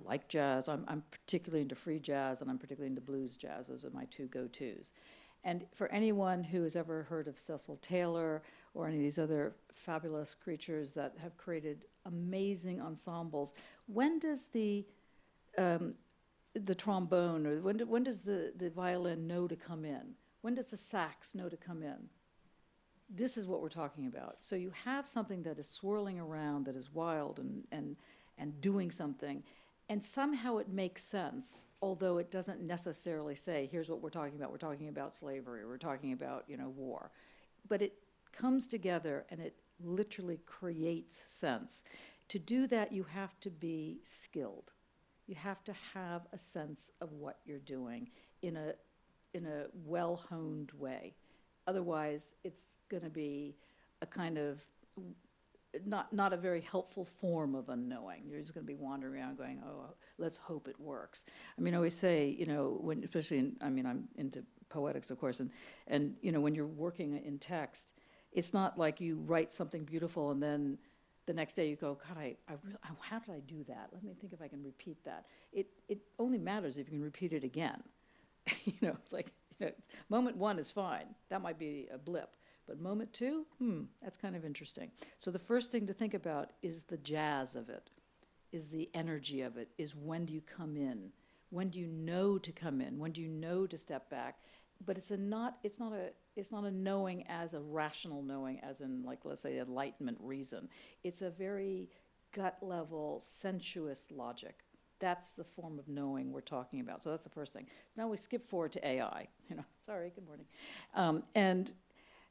like jazz. I'm particularly into free jazz, and I'm particularly into blues jazz. Those are my two go-tos. And for anyone who has ever heard of Cecil Taylor or any of these other fabulous creatures that have created amazing ensembles, when does the trombone, or when does the violin know to come in? When does the sax know to come in? This is what we're talking about. So you have something that is swirling around, that is wild and doing something, and somehow it makes sense, although it doesn't necessarily say, here's what we're talking about. We're talking about slavery, we're talking about, war. But it comes together and it literally creates sense. To do that, you have to be skilled. You have to have a sense of what you're doing in a well-honed way. Otherwise, it's going to be a kind of not a very helpful form of unknowing. You're just going to be wandering around going, oh, let's hope it works. I mean, I always say, when, especially I'm into poetics, of course, and when you're working in text, it's not like you write something beautiful and then the next day you go, God, how did I do that? Let me think if I can repeat that. It only matters if you can repeat it again. It's like, moment one is fine. That might be a blip. But moment two, that's kind of interesting. So the first thing to think about is the jazz of it, is the energy of it, is when do you come in? When do you know to come in? When do you know to step back? But it's not a knowing as a rational knowing, as in, like, let's say enlightenment reason. It's a very gut level, sensuous logic. That's the form of knowing we're talking about. So that's the first thing. So now we skip forward to AI. Sorry, good morning. And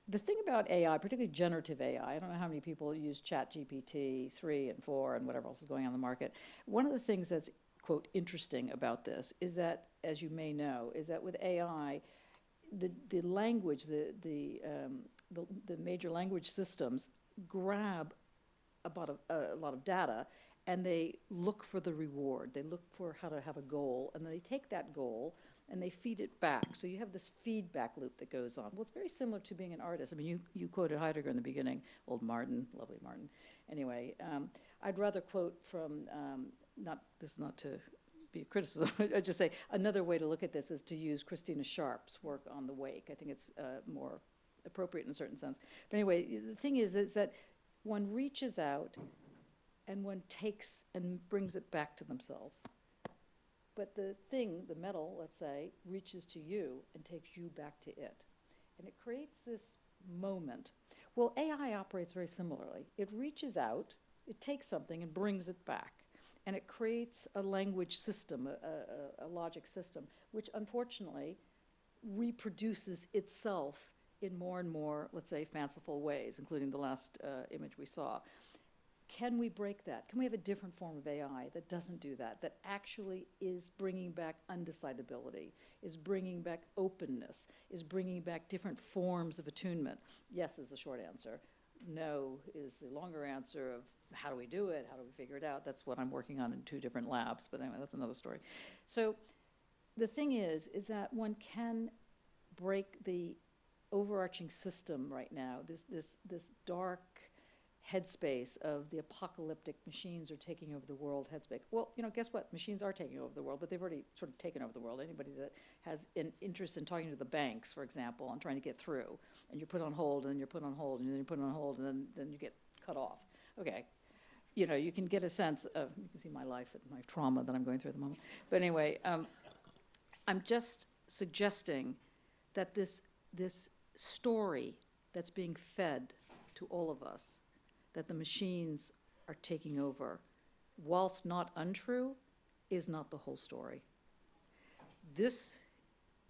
the thing about AI, particularly generative AI, I don't know how many people use ChatGPT 3 and 4 and whatever else is going on in the market. One of the things that's, quote, interesting about this is that, as you may know, is that with AI, the language, the major language systems grab about a lot of data, and they look for the reward. They look for how to have a goal, and they take that goal and they feed it back. So you have this feedback loop that goes on. Well, it's very similar to being an artist. I mean, you quoted Heidegger in the beginning, old Martin, lovely Martin. Anyway, I'd rather quote from, this is not to be a criticism, I'd just say another way to look at this is to use Christina Sharp's work on the wake. I think it's more appropriate in a certain sense. But anyway, the thing is that one reaches out and one takes and brings it back to themselves. But the thing, the metal, let's say, reaches to you and takes you back to it. And it creates this moment. Well, AI operates very similarly. It reaches out, it takes something and brings it back. And it creates a language system, a logic system, which unfortunately reproduces itself in more and more, let's say, fanciful ways, including the last image we saw. Can we break that? Can we have a different form of AI that doesn't do that, that actually is bringing back undecidability, is bringing back openness, is bringing back different forms of attunement? Yes is the short answer. No is the longer answer of how do we do it? How do we figure it out? That's what I'm working on in 2 different labs, but anyway, that's another story. So the thing is that one can break the overarching system right now, this dark headspace of the apocalyptic machines are taking over the world headspace. Well, guess what? Machines are taking over the world, but they've already sort of taken over the world. Anybody that has an interest in talking to the banks, for example, and trying to get through, and you're put on hold, and then you're put on hold, and then you're put on hold, and then you get cut off. Okay. You can get a sense of, you can see my life and my trauma that I'm going through at the moment. But anyway, I'm just suggesting that this story that's being fed to all of us, that the machines are taking over, whilst not untrue, is not the whole story. This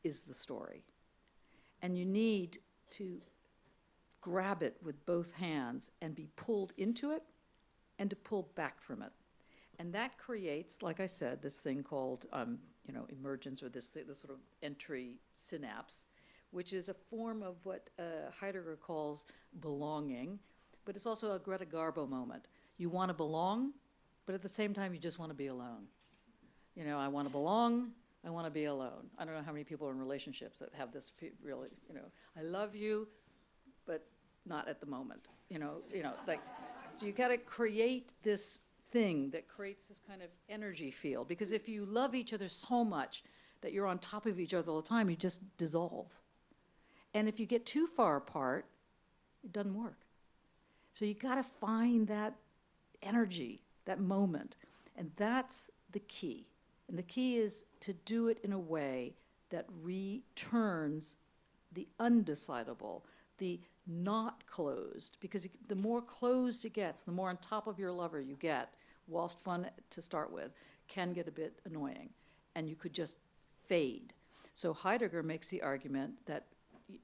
is the story. And you need to grab it with both hands and be pulled into it and to pull back from it. And that creates, like I said, this thing called emergence, or this sort of entry synapse, which is a form of what Heidegger calls belonging, but it's also a Greta Garbo moment. You want to belong, but at the same time, you just want to be alone. I want to belong, I want to be alone. I don't know how many people are in relationships that have this really, I love you, but not at the moment. So you got to create this thing that creates this kind of energy field, because if you love each other so much that you're on top of each other all the time, you just dissolve. And if you get too far apart, it doesn't work. So you got to find that energy, that moment, and that's the key. And the key is to do it in a way that returns the undecidable, the not closed, because the more closed it gets, the more on top of your lover you get, whilst fun to start with, can get a bit annoying, and you could just fade. So Heidegger makes the argument that,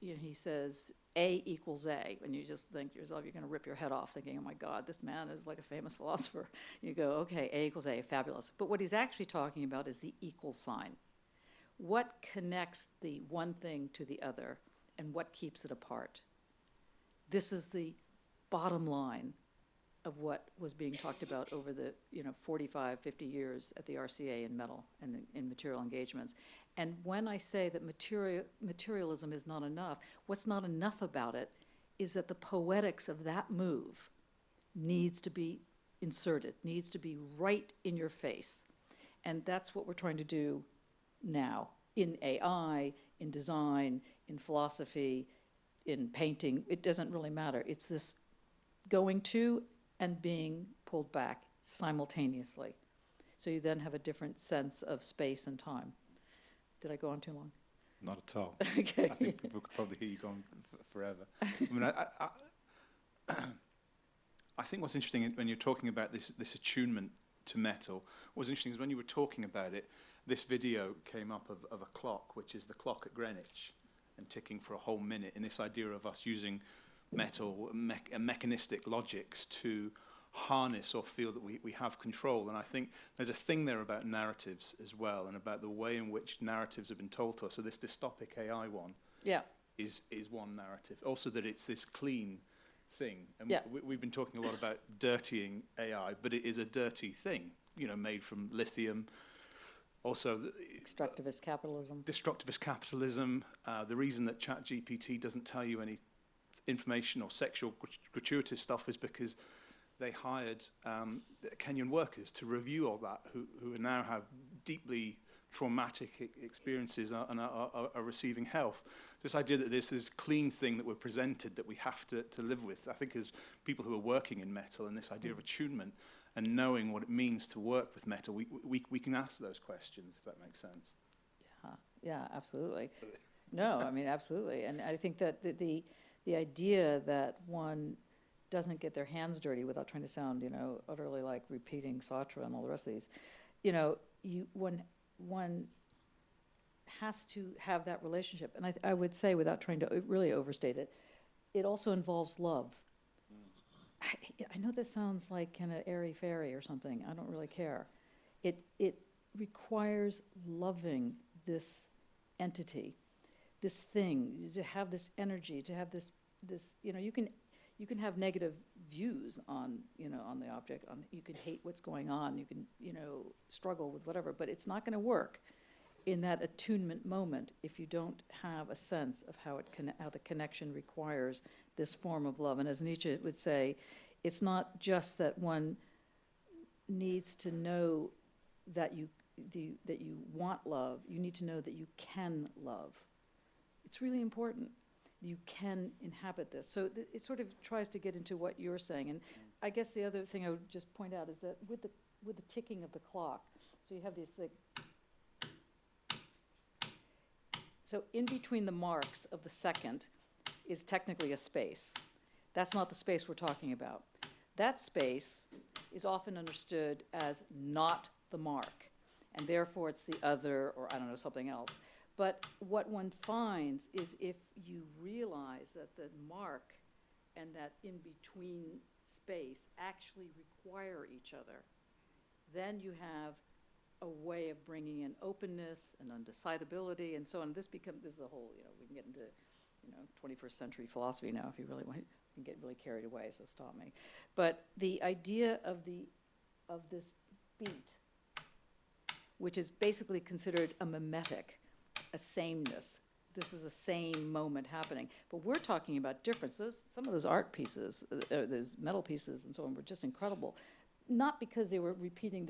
he says, A equals A, and you just think to yourself, you're going to rip your head off thinking, oh my God, this man is like a famous philosopher. You go, okay, A equals A, fabulous. But what he's actually talking about is the equal sign. What connects the one thing to the other, and what keeps it apart? This is the bottom line of what was being talked about over the 45, 50 years at the RCA in metal and in material engagements. And when I say that materialism is not enough, what's not enough about it is that the poetics of that move needs to be inserted, needs to be right in your face. And that's what we're trying to do now in AI, in design, in philosophy, in painting. It doesn't really matter. It's this going to and being pulled back simultaneously. So you then have a different sense of space and time. Did I go on too long? Not at all. Okay. I think people could probably hear you going forever. I mean, I think what's interesting when you're talking about this attunement to metal, what's interesting is when you were talking about it, this video came up of a clock, which is the clock at Greenwich, and ticking for a whole minute, and this idea of us using metal, mechanistic logics to harness or feel that we have control. And I think there's a thing there about narratives as well, and about the way in which narratives have been told to us. So this dystopic AI one is one narrative. Also that it's this clean thing. And we've been talking a lot about dirtying AI, but it is a dirty thing, made from lithium. Also, Destructivist capitalism. Destructivist capitalism. The reason that ChatGPT doesn't tell you any information or sexual gratuitous stuff is because they hired Kenyan workers to review all that, who now have deeply traumatic experiences and are receiving health. This idea that this is clean thing that we're presented that we have to live with, I think, as people who are working in metal, and this idea of attunement and knowing what it means to work with metal, we can ask those questions, if that makes sense. Yeah, absolutely. No, I mean, absolutely. And I think that the idea that one doesn't get their hands dirty without trying to sound, utterly like repeating Sartre and all the rest of these, one has to have that relationship. And I would say, without trying to really overstate it, it also involves love. I know this sounds like kind of airy-fairy or something. I don't really care. It requires loving this entity, this thing, to have this energy, to have this you can have negative views on the object. You can hate what's going on. You can struggle with whatever, but it's not going to work in that attunement moment if you don't have a sense of how the connection requires this form of love. And as Nietzsche would say, it's not just that one needs to know that you want love. You need to know that you can love. It's really important. You can inhabit this. So it sort of tries to get into what you're saying. And I guess the other thing I would just point out is that with the ticking of the clock, so you have these so in between the marks of the second is technically a space. That's not the space we're talking about. That space is often understood as not the mark, and therefore it's the other, or I don't know, something else. But what one finds is if you realize that the mark and that in-between space actually require each other, then you have a way of bringing in openness and undecidability and so on. This is a whole, we can get into, 21st century philosophy now if you really want. You can get really carried away, so stop me. But the idea of this beat, which is basically considered a mimetic, a sameness. This is a same moment happening. But we're talking about difference. Some of those art pieces, those metal pieces and so on, were just incredible. Not because they were repeating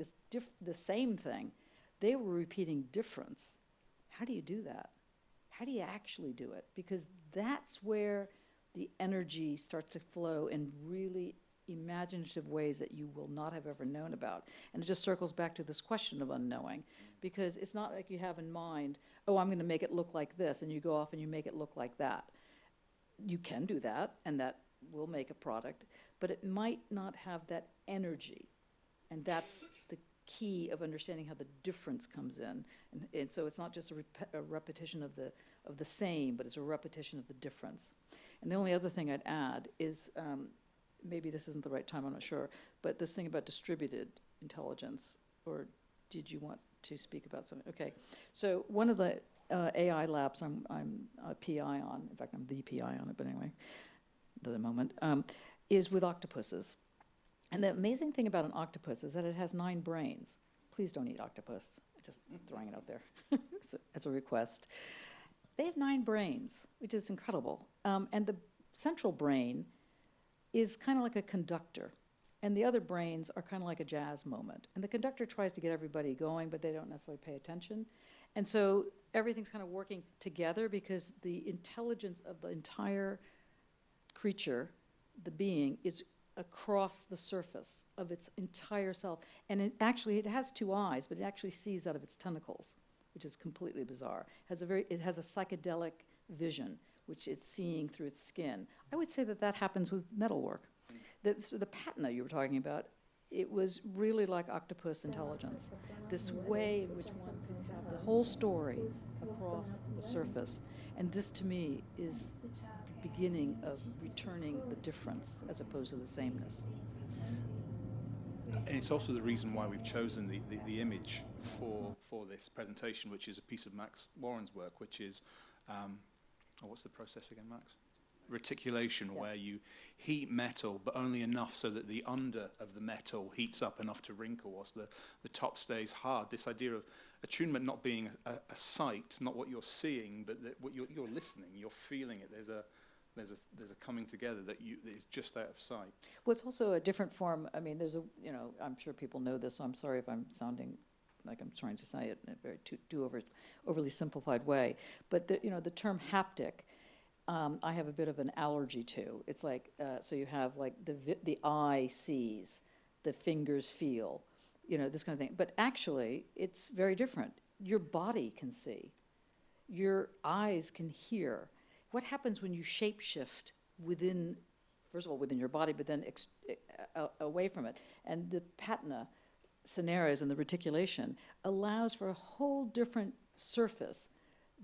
the same thing. They were repeating difference. How do you do that? How do you actually do it? Because that's where the energy starts to flow in really imaginative ways that you will not have ever known about. And it just circles back to this question of unknowing, because it's not like you have in mind, oh, I'm going to make it look like this, and you go off and you make it look like that. You can do that, and that will make a product, but it might not have that energy. And that's the key of understanding how the difference comes in. And so it's not just a repetition of the same, but it's a repetition of the difference. And the only other thing I'd add is, maybe this isn't the right time, I'm not sure, but this thing about distributed intelligence, or did you want to speak about something? Okay, so one of the AI labs I'm a PI on, in fact, I'm the PI on it, but anyway, at the moment, is with octopuses. And the amazing thing about an octopus is that it has 9 brains. Please don't eat octopus. I'm just throwing it out there as a request. They have 9 brains, which is incredible. And the central brain is kind of like a conductor. And the other brains are kind of like a jazz moment. And the conductor tries to get everybody going, but they don't necessarily pay attention. And so everything's kind of working together because the intelligence of the entire creature, the being, is across the surface of its entire self. And it has 2 eyes, but it actually sees out of its tentacles, which is completely bizarre. It has a psychedelic vision, which it's seeing through its skin. I would say that happens with metalwork. So the patina you were talking about, it was really like octopus intelligence. This way in which one could have the whole story across the surface. And this, to me, is the beginning of returning the difference as opposed to the sameness. And it's also the reason why we've chosen the image for this presentation, which is a piece of Max Warren's work, which is, what's the process again, Max? Reticulation, where you heat metal, but only enough so that the under of the metal heats up enough to wrinkle whilst the top stays hard. This idea of attunement not being a sight, not what you're seeing, but what you're listening, you're feeling it. There's a coming together that is just out of sight. Well, it's also a different form. I mean, I'm sure people know this, so I'm sorry if I'm sounding like I'm trying to say it in a very too overly simplified way. But the term haptic, I have a bit of an allergy to. It's like, so you have like the eye sees, the fingers feel, this kind of thing. But actually, it's very different. Your body can see. Your eyes can hear. What happens when you shapeshift within, first of all, within your body, but then away from it. And the patna scenarios and the reticulation allows for a whole different surface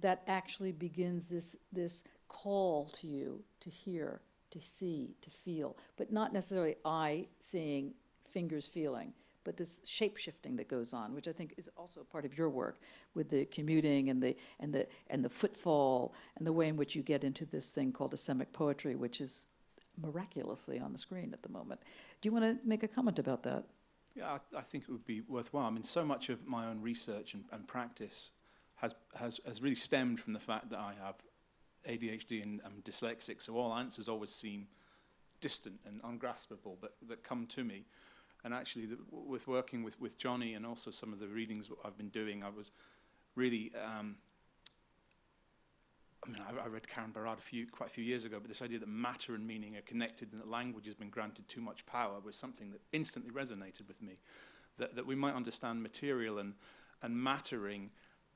that actually begins this call to you to hear, to see, to feel, but not necessarily eye seeing, fingers feeling, but this shape-shifting that goes on, which I think is also part of your work with the commuting and the footfall and the way in which you get into this thing called ecemic poetry, which is miraculously on the screen at the moment. Do you want to make a comment about that? Yeah, I think it would be worthwhile. I mean, so much of my own research and practice has really stemmed from the fact that I have ADHD and I'm dyslexic, so all answers always seem distant and ungraspable, but that come to me. And actually, with working with Johnny and also some of the readings I've been doing, I was really, I read Karen Barad quite a few years ago, but this idea that matter and meaning are connected and that language has been granted too much power was something that instantly resonated with me. That we might understand material and mattering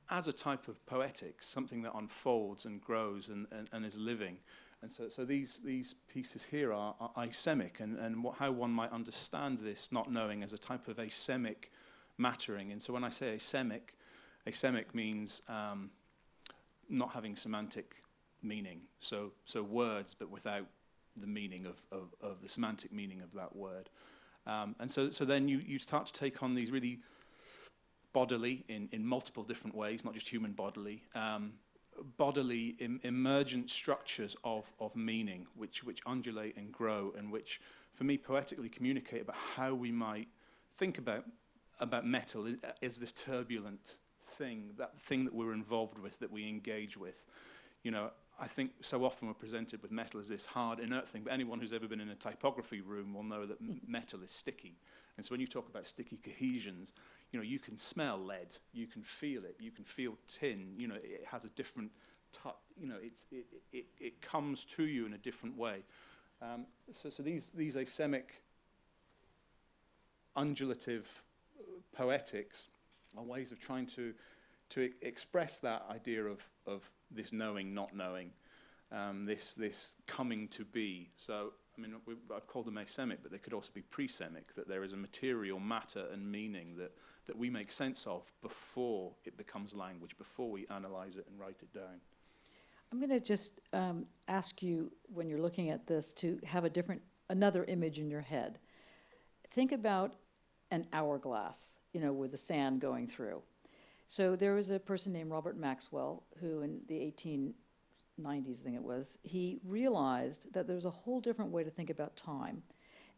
as a type of poetics, something that unfolds and grows and is living. And so these pieces here are ecemic, and how one might understand this not knowing as a type of ecemic mattering. And so when I say ecemic means not having semantic meaning. So words, but without the meaning of the semantic meaning of that word. And so then you start to take on these really bodily, in multiple different ways, not just human bodily, bodily emergent structures of meaning, which undulate and grow, and which, for me, poetically communicate about how we might think about metal as this turbulent thing, that thing that we're involved with, that we engage with. You know, I think so often we're presented with metal as this hard, inert thing, but anyone who's ever been in a typography room will know that metal is sticky. And so when you talk about sticky cohesions, you know, you can smell lead, you can feel it, you can feel tin, you know, it has a different touch, you know, it comes to you in a different way. So these ecemic, undulative poetics are ways of trying to express that idea of this knowing, not knowing, this coming to be. So, I mean, I've called them ecemic, but they could also be presemic, that there is a material matter and meaning that we make sense of before it becomes language, before we analyze it and write it down. I'm going to just ask you, when you're looking at this, to have another image in your head. Think about an hourglass, you know, with the sand going through. So there was a person named Robert Maxwell who, in the 1890s, I think it was, he realized that there was a whole different way to think about time.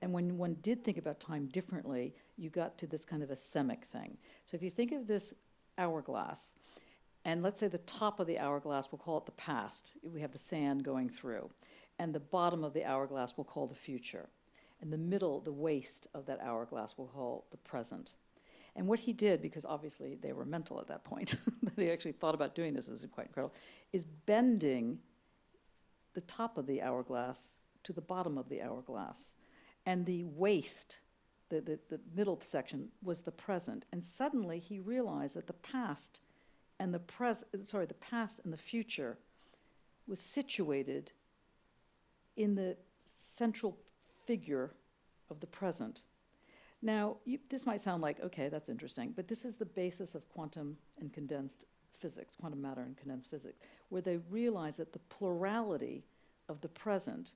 And when one did think about time differently, you got to this kind of ecemic thing. So if you think of this hourglass, and let's say the top of the hourglass, we'll call it the past. We have the sand going through. And the bottom of the hourglass we'll call the future. And the middle, the waist of that hourglass we'll call the present. And what he did, because obviously they were mental at that point, that he actually thought about doing this is quite incredible, is bending the top of the hourglass to the bottom of the hourglass. And the waist, the middle section, was the present. And suddenly he realized that the past and the past and the future was situated in the central figure of the present. Now, this might sound like, okay, that's interesting, but this is the basis of quantum and condensed physics, quantum matter and condensed physics, where they realized that the plurality of the present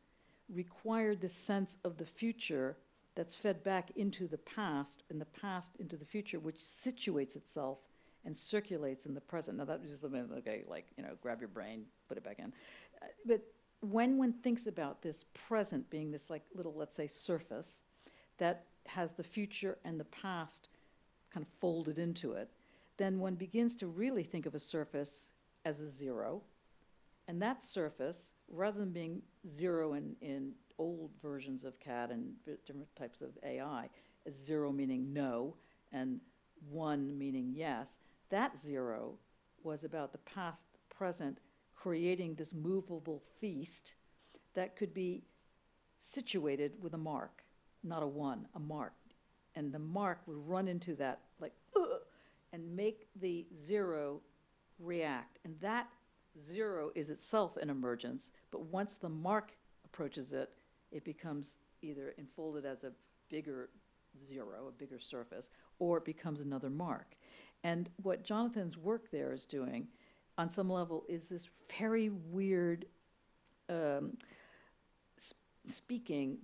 required this sense of the future that's fed back into the past, and the past into the future, which situates itself and circulates in the present. Now, that was just a minute, okay, like, you know, grab your brain, put it back in. But when one thinks about this present being this, like, little, let's say, surface that has the future and the past kind of folded into it, then one begins to really think of a surface as a zero. And that surface, rather than being zero in old versions of CAD and different types of AI, as zero meaning no and one meaning yes, that zero was about the past, present, creating this movable feast that could be situated with a mark. Not a one, a mark. And the mark would run into that, like, and make the zero react. And that zero is itself an emergence, but once the mark approaches it, it becomes either enfolded as a bigger zero, a bigger surface, or it becomes another mark. And what Jonathan's work there is doing, on some level, is this very weird speaking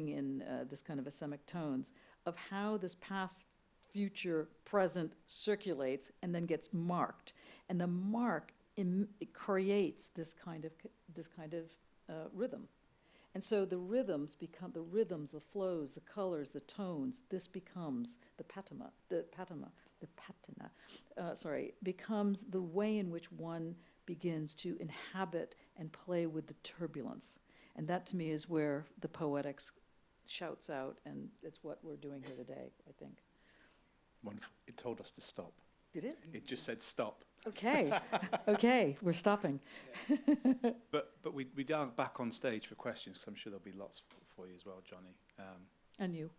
in this kind of asemic tones, of how this past, future, present circulates and then gets marked. And the mark it creates this kind of rhythm. And so the rhythms become the rhythms, the flows, the colors, the tones. This becomes the patina, becomes the way in which one begins to inhabit and play with the turbulence. And that to me is where the poetics shouts out, and it's what we're doing here today, I think. Wonderful. It told us to stop. Did it? It just said stop. Okay. Okay, we're stopping. But we are back on stage for questions, because I'm sure there'll be lots for you as well, Johnny. And you.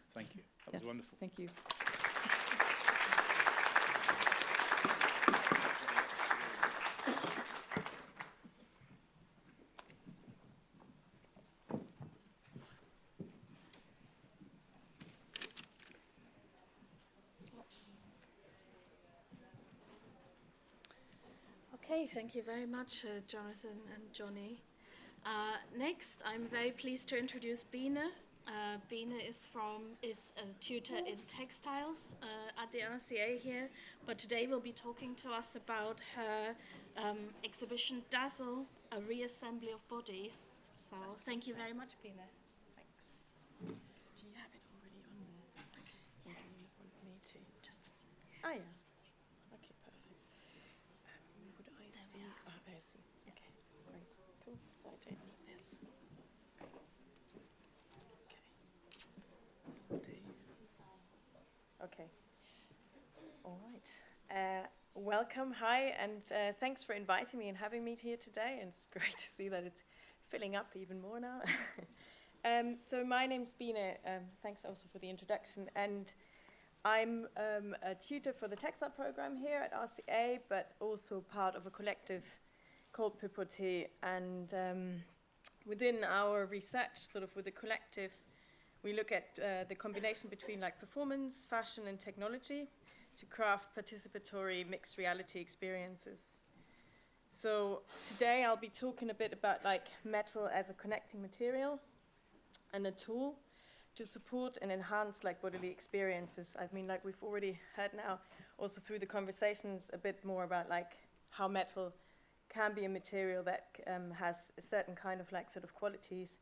Thank you. That was wonderful. Thank you. Okay, thank you very much, Jonathan and Johnny. Next, I'm very pleased to introduce Bine. Bine is a tutor in textiles at the RCA here, but today will be talking to us about her exhibition Dazzle, a reassembly of bodies. So thank you very much, Bine. Thanks. Do you have it already on there? Okay. Or do you want me to just... Ah, yeah. Okay, perfect. Would I see? Ah, I see. Okay, great. Cool. So I don't need this. Okay. Okay. All right. Welcome. Hi, and thanks for inviting me and having me here today. And it's great to see that it's filling up even more now. So my name's Bine. Thanks also for the introduction. And I'm a tutor for the textile program here at RCA, but also part of a collective called Pipote. And within our research, sort of with the collective, we look at the combination between like performance, fashion, and technology to craft participatory mixed reality experiences. So today I'll be talking a bit about like metal as a connecting material and a tool to support and enhance like bodily experiences. I mean, like we've already heard now, also through the conversations, a bit more about like how metal can be a material that has a certain kind of like sort of qualities.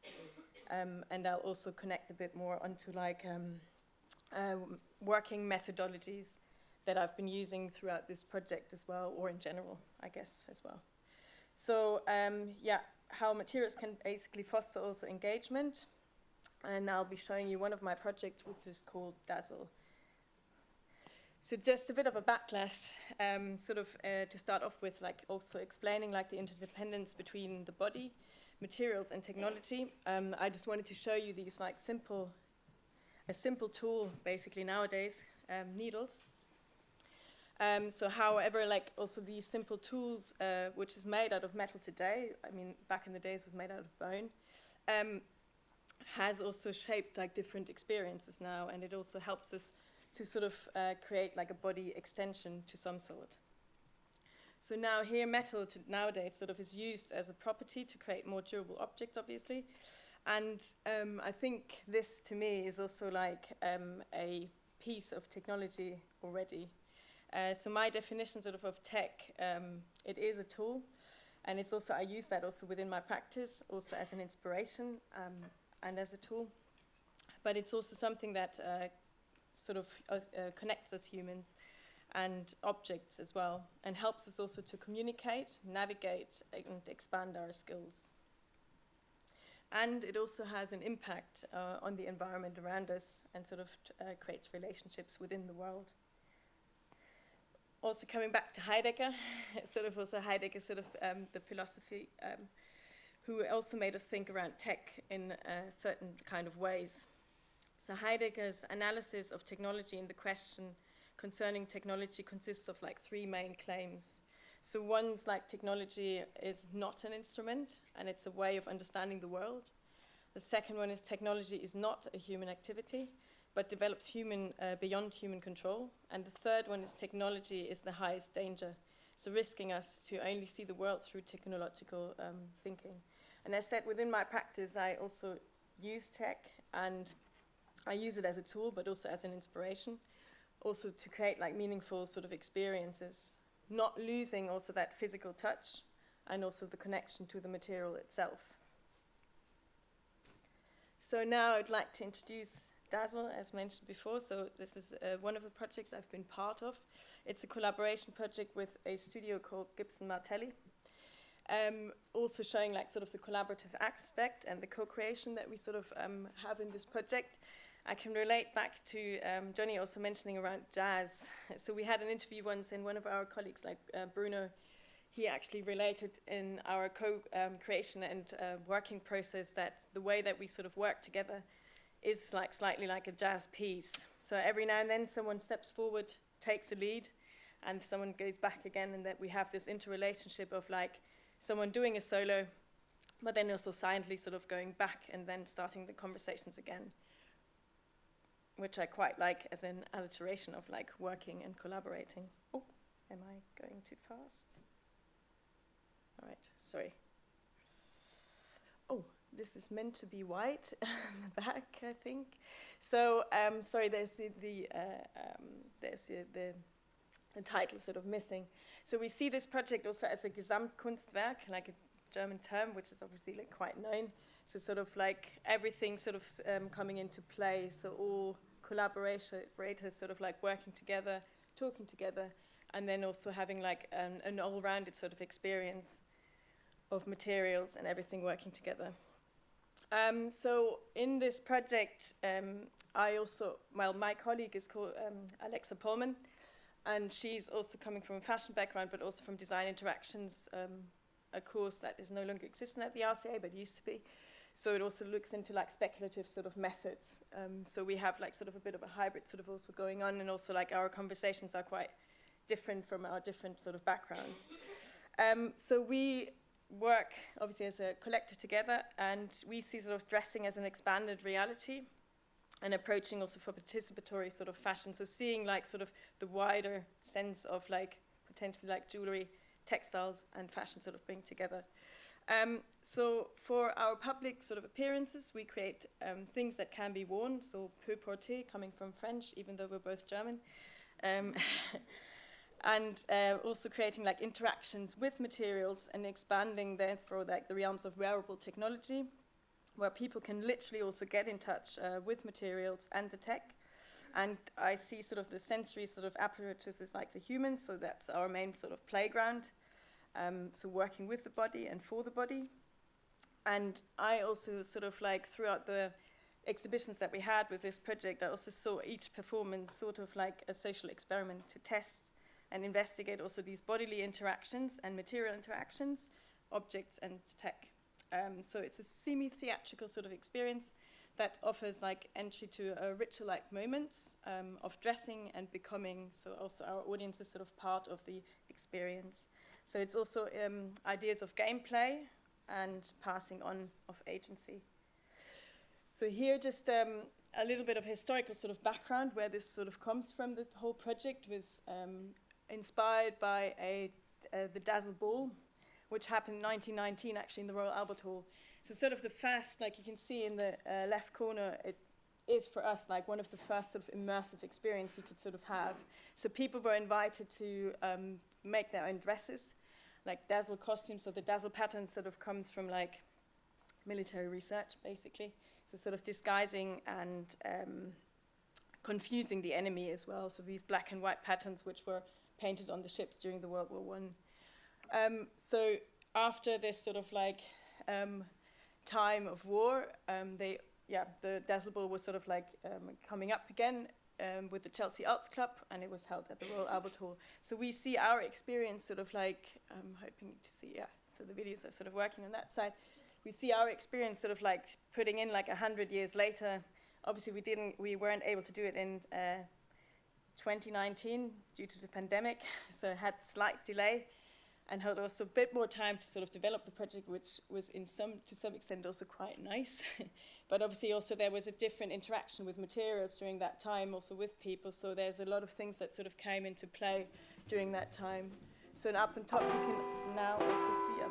And I'll also connect a bit more onto like working methodologies that I've been using throughout this project as well, or in general, I guess, as well. So yeah, how materials can basically foster also engagement. And I'll be showing you one of my projects, which is called Dazzle. So just a bit of a backlash, sort of to start off with, like also explaining like the interdependence between the body, materials, and technology. I just wanted to show you these like a simple tool basically nowadays, needles. So however, like also these simple tools, which is made out of metal today, I mean, back in the days was made out of bone, has also shaped like different experiences now, and it also helps us to sort of create like a body extension to some sort. So now here metal nowadays sort of is used as a property to create more durable objects, obviously. And I think this to me is also like a piece of technology already. So my definition sort of tech, it is a tool, and it's also, I use that also within my practice, also as an inspiration and as a tool. But it's also something that sort of connects us humans and objects as well, and helps us also to communicate, navigate, and expand our skills. And it also has an impact on the environment around us, and sort of creates relationships within the world. Also coming back to Heidegger, sort of also Heidegger, sort of the philosophy, who also made us think around tech in certain kind of ways. So Heidegger's analysis of technology and the question concerning technology consists of like three main claims. So one's like technology is not an instrument, and it's a way of understanding the world. The second one is technology is not a human activity, but develops beyond human control. And the third one is technology is the highest danger, so risking us to only see the world through technological thinking. And as said, within my practice, I also use tech, and I use it as a tool, but also as an inspiration, also to create like meaningful sort of experiences, not losing also that physical touch and also the connection to the material itself. So now I'd like to introduce Dazzle, as mentioned before. So this is one of the projects I've been part of. It's a collaboration project with a studio called Gibson Martelli. Also showing like sort of the collaborative aspect and the co-creation that we sort of have in this project. I can relate back to Johnny also mentioning around jazz. So we had an interview once, and one of our colleagues, like Bruno, he actually related in our co-creation and working process that the way that we sort of work together is like slightly like a jazz piece. So every now and then someone steps forward, takes the lead, and someone goes back again, and that we have this interrelationship of like someone doing a solo, but then also silently sort of going back and then starting the conversations again, which I quite like as an alliteration of like working and collaborating. Oh, am I going too fast? All right, sorry. Oh, this is meant to be white in the back, I think. So, sorry, there's the title sort of missing. So we see this project also as a Gesamtkunstwerk, like a German term, which is obviously like quite known. So sort of like everything sort of coming into play. So all collaborators sort of like working together, talking together, and then also having like an all-rounded sort of experience of materials and everything working together. So in this project, I also, well, my colleague is called Alexa Pullman, and she's also coming from a fashion background, but also from design interactions, a course that is no longer existent at the RCA, but used to be. So it also looks into like speculative sort of methods. So we have like sort of a bit of a hybrid sort of also going on, and also like our conversations are quite different from our different sort of backgrounds. So we work obviously as a collective together, and we see sort of dressing as an expanded reality and approaching also for participatory sort of fashion. So seeing like sort of the wider sense of like potentially like jewelry, textiles and fashion sort of bring together. So for our public sort of appearances, we create things that can be worn. So peu porter, coming from French, even though we're both German. And also creating like interactions with materials and expanding therefore like the realms of wearable technology, where people can literally also get in touch with materials and the tech. And I see sort of the sensory sort of apparatus is like the humans, so that's our main sort of playground. So working with the body and for the body. And I also sort of like throughout the exhibitions that we had with this project, I also saw each performance sort of like a social experiment to test and investigate also these bodily interactions and material interactions, objects and tech. So it's a semi-theatrical sort of experience that offers like entry to ritual-like moments of dressing and becoming, so also our audience is sort of part of the experience. So it's also ideas of gameplay and passing on of agency. So here just a little bit of historical sort of background where this sort of comes from. The whole project was inspired by the Dazzle Ball, which happened in 1919 actually in the Royal Albert Hall. So sort of the first, like you can see in the left corner, it is for us like one of the first sort of immersive experience you could sort of have. So people were invited to make their own dresses, like dazzle costumes. So the dazzle pattern sort of comes from like military research basically. So sort of disguising and confusing the enemy as well. So these black and white patterns which were painted on the ships during the World War I. So after this sort of like time of war, the Dazzle Ball was sort of like coming up again with the Chelsea Arts Club, and it was held at the Royal Albert Hall. So we see our experience sort of like, I'm hoping to see, so the videos are sort of working on that side. We see our experience sort of like putting in like 100 years later. Obviously we weren't able to do it in 2019 due to the pandemic, so it had slight delay. and had also a bit more time to sort of develop the project, which was to some extent also quite nice. But obviously also there was a different interaction with materials during that time, also with people, so there's a lot of things that sort of came into play during that time. So up on top you can now also see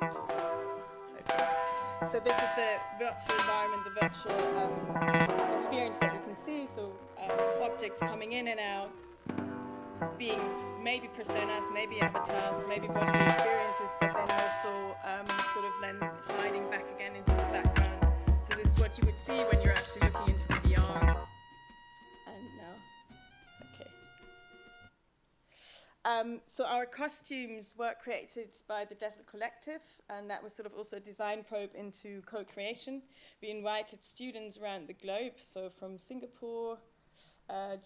so this is the virtual environment, the virtual experience that you can see, so objects coming in and out, being maybe personas, maybe avatars, maybe bodily experiences, but then also sort of then hiding back again into the background. So this is what you would see when you're actually looking into the VR. And now, okay. So our costumes were created by the Desert Collective, and that was sort of also a design probe into co-creation. We invited students around the globe, so from Singapore,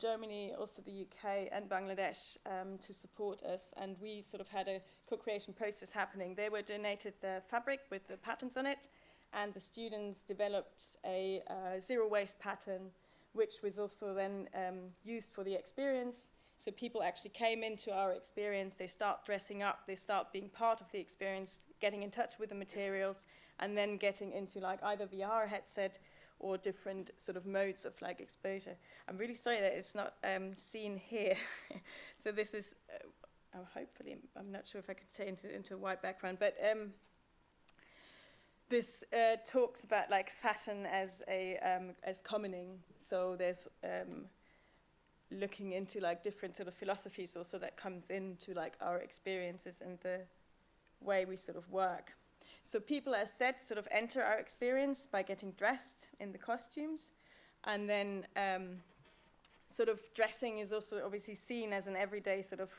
Germany, also the UK and Bangladesh to support us, and we sort of had a co-creation process happening. They were donated fabric with the patterns on it, and the students developed a zero waste pattern, which was also then used for the experience. So people actually came into our experience, they start dressing up, they start being part of the experience, getting in touch with the materials, and then getting into like either VR headset or different sort of modes of like exposure. I'm really sorry that it's not seen here. So this is, hopefully, I'm not sure if I could change it into a white background, but this talks about like fashion as commoning. So there's looking into like different sort of philosophies also that comes into like our experiences and the way we sort of work. So people, as said, sort of enter our experience by getting dressed in the costumes. And then sort of dressing is also obviously seen as an everyday sort of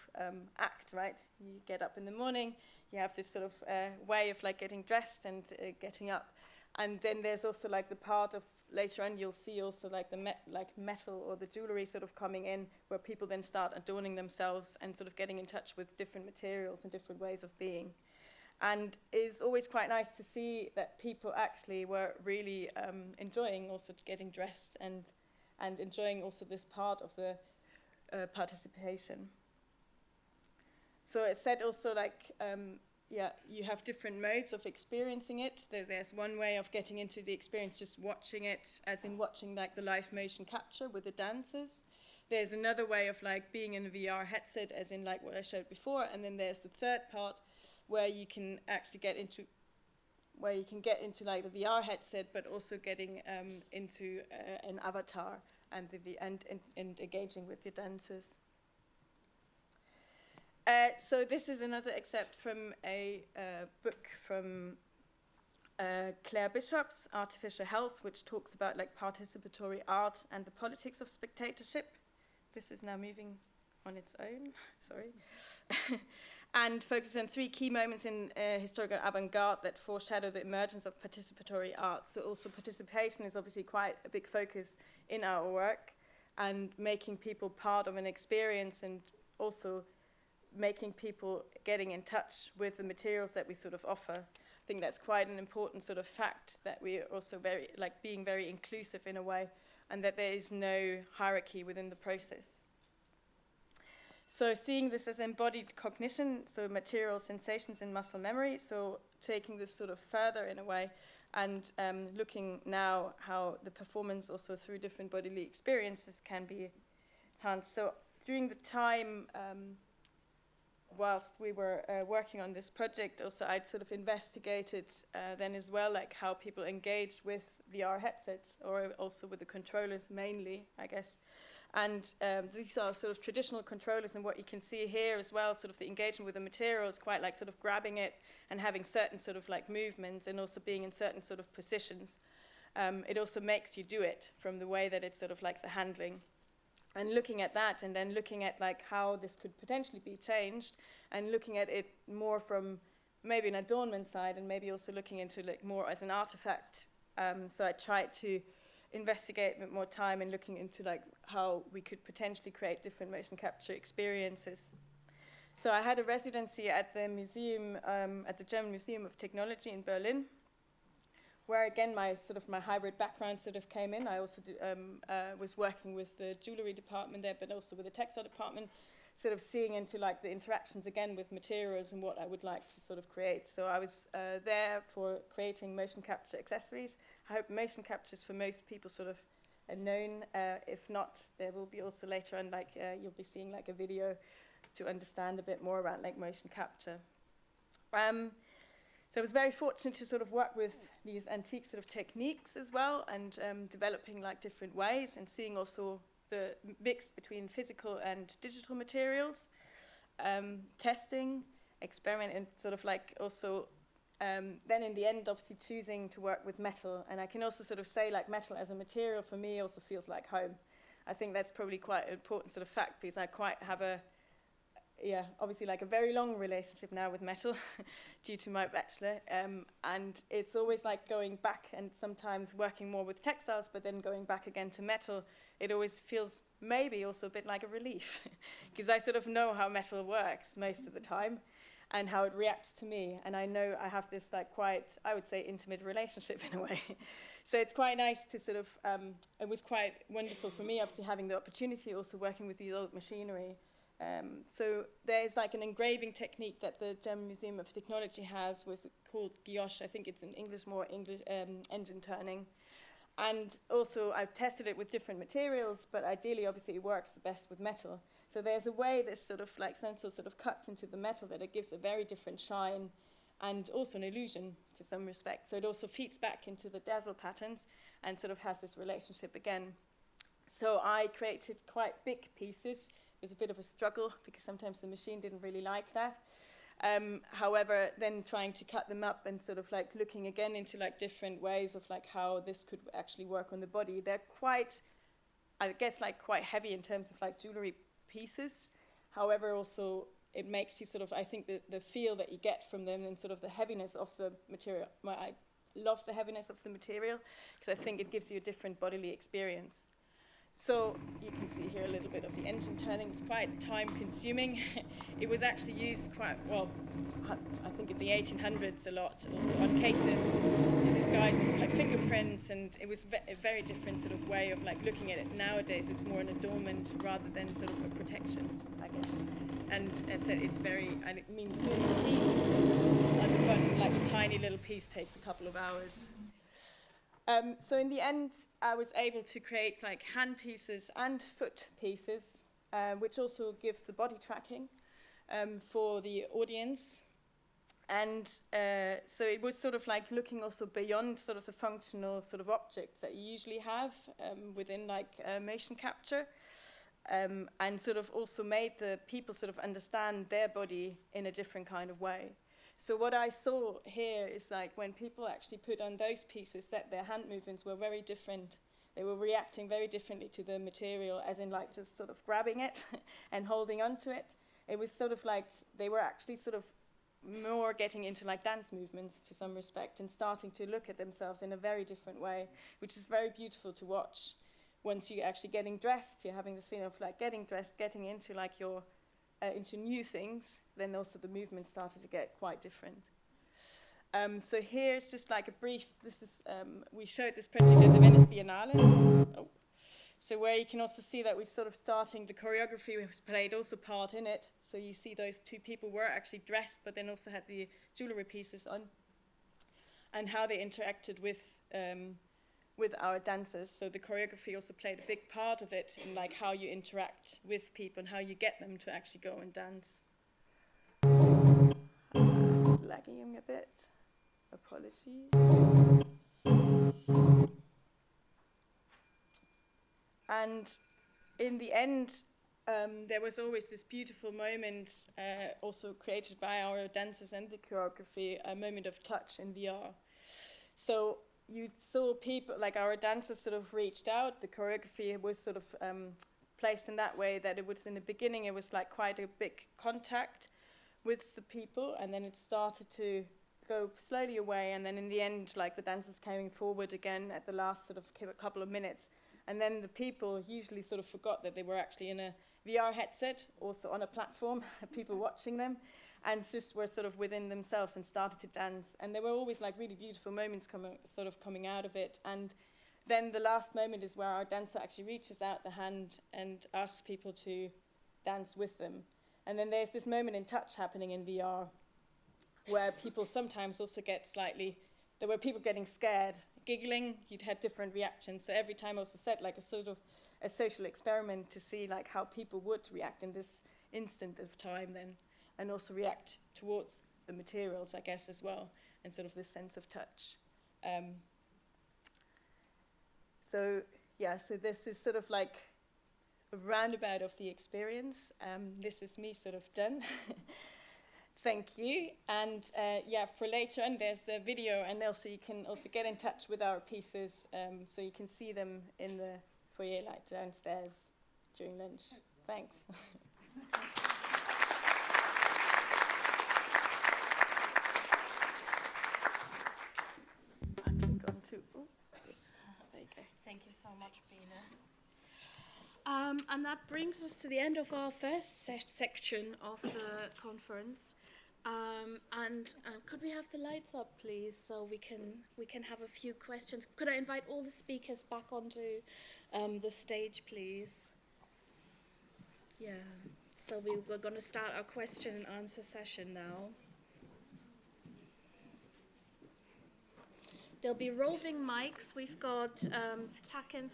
act, right? You get up in the morning, you have this sort of way of like getting dressed and getting up. And then there's also like the part of later on you'll see also like the metal or the jewelry sort of coming in, where people then start adorning themselves and sort of getting in touch with different materials and different ways of being. And it's always quite nice to see that people actually were really enjoying also getting dressed and enjoying also this part of the participation. So it said also like, you have different modes of experiencing it. There's one way of getting into the experience, just watching it, as in watching like the live motion capture with the dancers. There's another way of like being in a VR headset, as in like what I showed before. And then there's the third part, where you can actually get into like the VR headset, but also getting into an avatar and engaging with the dancers. So this is another excerpt from a book from Claire Bishop's Artificial Health, which talks about like participatory art and the politics of spectatorship. This is now moving on its own, sorry. And focuses on 3 key moments in historical avant-garde that foreshadow the emergence of participatory art. So also participation is obviously quite a big focus in our work, and making people part of an experience, and also making people getting in touch with the materials that we sort of offer. I think that's quite an important sort of fact, that we are also very, like being very inclusive in a way, and that there is no hierarchy within the process. So seeing this as embodied cognition, so material sensations and muscle memory, so taking this sort of further in a way, and looking now how the performance also through different bodily experiences can be enhanced. So during the time whilst we were working on this project, also I'd sort of investigated then as well, like how people engage with VR headsets, or also with the controllers mainly, I guess. And these are sort of traditional controllers, and what you can see here as well, sort of the engagement with the material is quite like sort of grabbing it and having certain sort of like movements, and also being in certain sort of positions. It also makes you do it from the way that it's sort of like the handling. And looking at that, and then looking at like how this could potentially be changed, and looking at it more from maybe an adornment side, and maybe also looking into like more as an artifact. So I tried to investigate a bit more time and looking into like how we could potentially create different motion capture experiences. So I had a residency at the museum, at the German Museum of Technology in Berlin, where again my hybrid background sort of came in. I also was working with the jewelry department there, but also with the textile department. sort of seeing into like the interactions again with materials and what I would like to sort of create. So I was there for creating motion capture accessories. I hope motion capture is for most people sort of known. If not, there will be also later on like you'll be seeing like a video to understand a bit more about like motion capture. So I was very fortunate to sort of work with these antique sort of techniques as well, and developing like different ways and seeing also the mix between physical and digital materials, testing, experiment, and sort of like also then in the end obviously choosing to work with metal. And I can also sort of say like metal as a material for me also feels like home. I think that's probably quite an important sort of fact, because I quite have a obviously like a very long relationship now with metal due to my bachelor, and it's always like going back and sometimes working more with textiles, but then going back again to metal, it always feels maybe also a bit like a relief, because I sort of know how metal works most of the time and how it reacts to me, and I know I have this like quite, I would say, intimate relationship in a way. So it's quite nice to sort of, it was quite wonderful for me obviously having the opportunity also working with these old machinery. So there's like an engraving technique that the German Museum of Technology has, was called guilloche. I think it's in English more English engine turning. And also I've tested it with different materials, but ideally obviously it works the best with metal. So there's a way this sort of like stencil sort of cuts into the metal that it gives a very different shine and also an illusion to some respect. So it also feeds back into the dazzle patterns and sort of has this relationship again. So I created quite big pieces. It was a bit of a struggle because sometimes the machine didn't really like that. However, then trying to cut them up and sort of like looking again into like different ways of like how this could actually work on the body. They're quite, I guess, like quite heavy in terms of like jewelry pieces. However, also it makes you sort of, I think the feel that you get from them and sort of the heaviness of the material. I love the heaviness of the material because I think it gives you a different bodily experience. So you can see here a little bit of the engine turning. It's quite time consuming. It was actually used quite well, I think in the 1800s a lot, also on cases to disguise as like fingerprints, and it was a very different sort of way of like looking at it. Nowadays it's more an adornment rather than sort of a protection, I guess. And as I said, it's very, I mean, doing a piece on the button, like a tiny little piece, takes a couple of hours. So in the end, I was able to create like hand pieces and foot pieces, which also gives the body tracking for the audience. And so it was sort of like looking also beyond sort of the functional sort of objects that you usually have within like motion capture, and sort of also made the people sort of understand their body in a different kind of way. So what I saw here is like when people actually put on those pieces, that their hand movements were very different. They were reacting very differently to the material, as in like just sort of grabbing it and holding onto it. It was sort of like they were actually sort of more getting into like dance movements to some respect and starting to look at themselves in a very different way, which is very beautiful to watch. Once you're actually getting dressed, you're having this feeling of like getting dressed, getting into like your into new things, then also the movement started to get quite different. So here's just like a brief, this is, we showed this project at the Venice Biennale. Oh. So where you can also see that we're sort of starting, the choreography was played also part in it. So you see those two people were actually dressed, but then also had the jewelry pieces on. And how they interacted with our dancers. So the choreography also played a big part of it in like how you interact with people and how you get them to actually go and dance. Lagging a bit. Apologies. And in the end, there was always this beautiful moment, also created by our dancers and the choreography, a moment of touch in VR. So you saw people, like our dancers sort of reached out. The choreography was sort of placed in that way that it was in the beginning, it was like quite a big contact with the people, and then it started to go slowly away, and then in the end, like the dancers came forward again at the last sort of couple of minutes, and then the people usually sort of forgot that they were actually in a VR headset, also on a platform, people watching them, and just were sort of within themselves and started to dance. And there were always like really beautiful moments coming out of it. And then the last moment is where our dancer actually reaches out the hand and asks people to dance with them. And then there's this moment in touch happening in VR where people sometimes also get there were people getting scared, giggling, you'd had different reactions. So every time I also said like a sort of a social experiment to see like how people would react in this instant of time then, and also react towards the materials, I guess, as well, and sort of this sense of touch. So this is sort of like a roundabout of the experience. This is me sort of done. Thank you. And for later on, there's the video, and also you can also get in touch with our pieces, so you can see them in the foyer light downstairs during lunch. Thanks. I click on to, yes, there you go. Thank you so much, Bine. And that brings us to the end of our first section of the conference. Could we have the lights up, please, so we can have a few questions? Could I invite all the speakers back onto the stage, please? Yeah. So we're going to start our question and answer session now. There'll be roving mics. We've got Toch and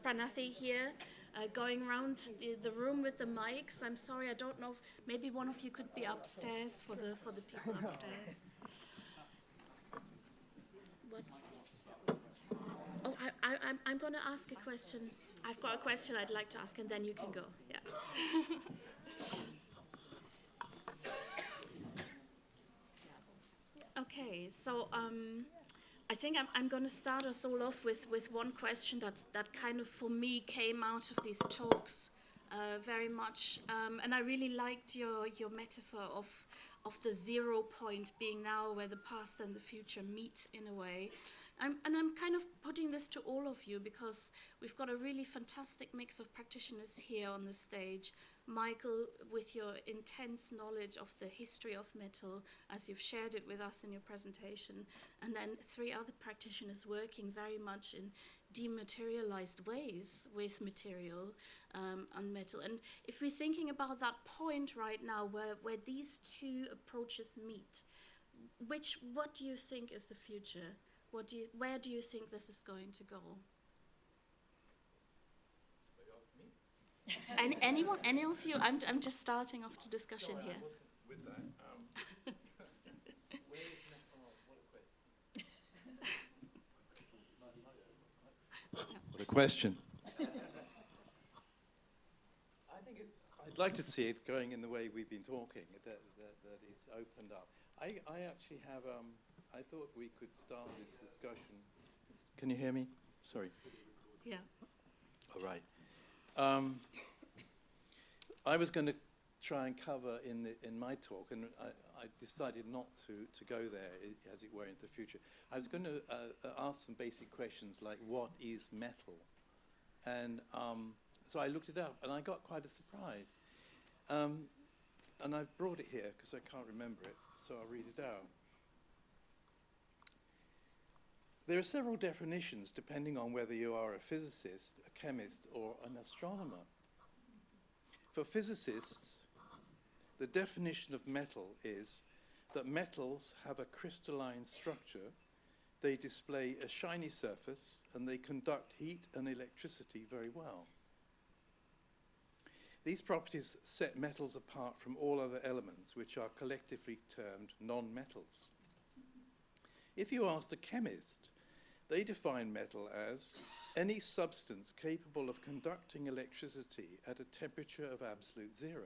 Pranathi here going around the room with the mics. I'm sorry, I don't know if maybe one of you could be upstairs for the people upstairs. What? Oh, I'm going to ask a question. I've got a question I'd like to ask, and then you can go. Yeah. Okay, so I think I'm going to start us all off with one question that kind of for me came out of these talks very much, and I really liked your metaphor of the 0 point being now where the past and the future meet in a way. And I'm kind of putting this to all of you because we've got a really fantastic mix of practitioners here on the stage. Michael, with your intense knowledge of the history of metal, as you've shared it with us in your presentation, and then 3 other practitioners working very much in dematerialized ways with material and metal. And if we're thinking about that point right now where these 2 approaches meet, what do you think is the future? Where do you think this is going to go? And anyone, any of you? I'm just starting off the discussion here. I wasn't with that. Where is metal? What a question. I'd like to see it going in the way we've been talking, that it's opened up. I actually have, I thought we could start this discussion. Can you hear me? Sorry. Yeah. All right. I was going to try and cover in my talk, and I decided not to go there, as it were, into the future. I was going to ask some basic questions like, what is metal? And so I looked it up, and I got quite a surprise. And I brought it here because I can't remember it, so I'll read it out. There are several definitions depending on whether you are a physicist, a chemist, or an astronomer. For physicists, the definition of metal is that metals have a crystalline structure, they display a shiny surface, and they conduct heat and electricity very well. These properties set metals apart from all other elements, which are collectively termed non-metals. If you asked a chemist, they define metal as any substance capable of conducting electricity at a temperature of absolute 0.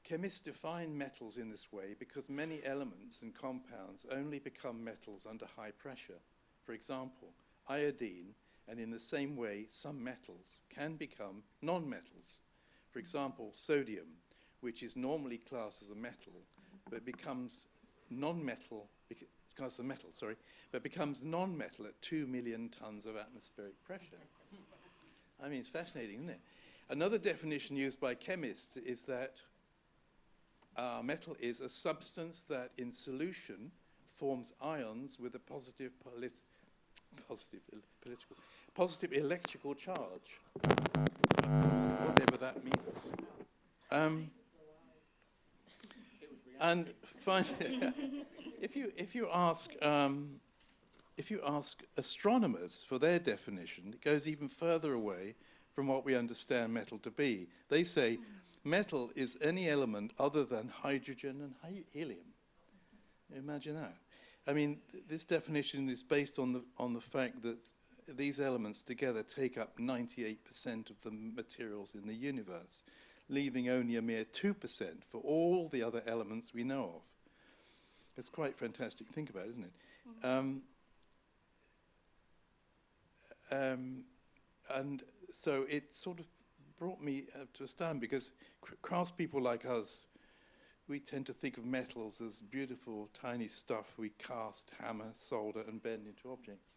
Chemists define metals in this way because many elements and compounds only become metals under high pressure. For example, iodine, and in the same way, some metals can become non-metals. For example, sodium, which is normally classed as a metal, but becomes non-metal, but becomes non-metal at 2 million tons of atmospheric pressure. I mean, it's fascinating, isn't it? Another definition used by chemists is that metal is a substance that in solution forms ions with a positive positive electrical charge, whatever that means. And finally, if you ask astronomers for their definition, it goes even further away from what we understand metal to be. They say metal is any element other than hydrogen and helium. Imagine that. I mean, this definition is based on the fact that these elements together take up 98% of the materials in the universe, leaving only a mere 2% for all the other elements we know of. It's quite fantastic to think about, isn't it? And so it sort of brought me to a stand, because craftspeople like us, we tend to think of metals as beautiful, tiny stuff we cast, hammer, solder, and bend into objects.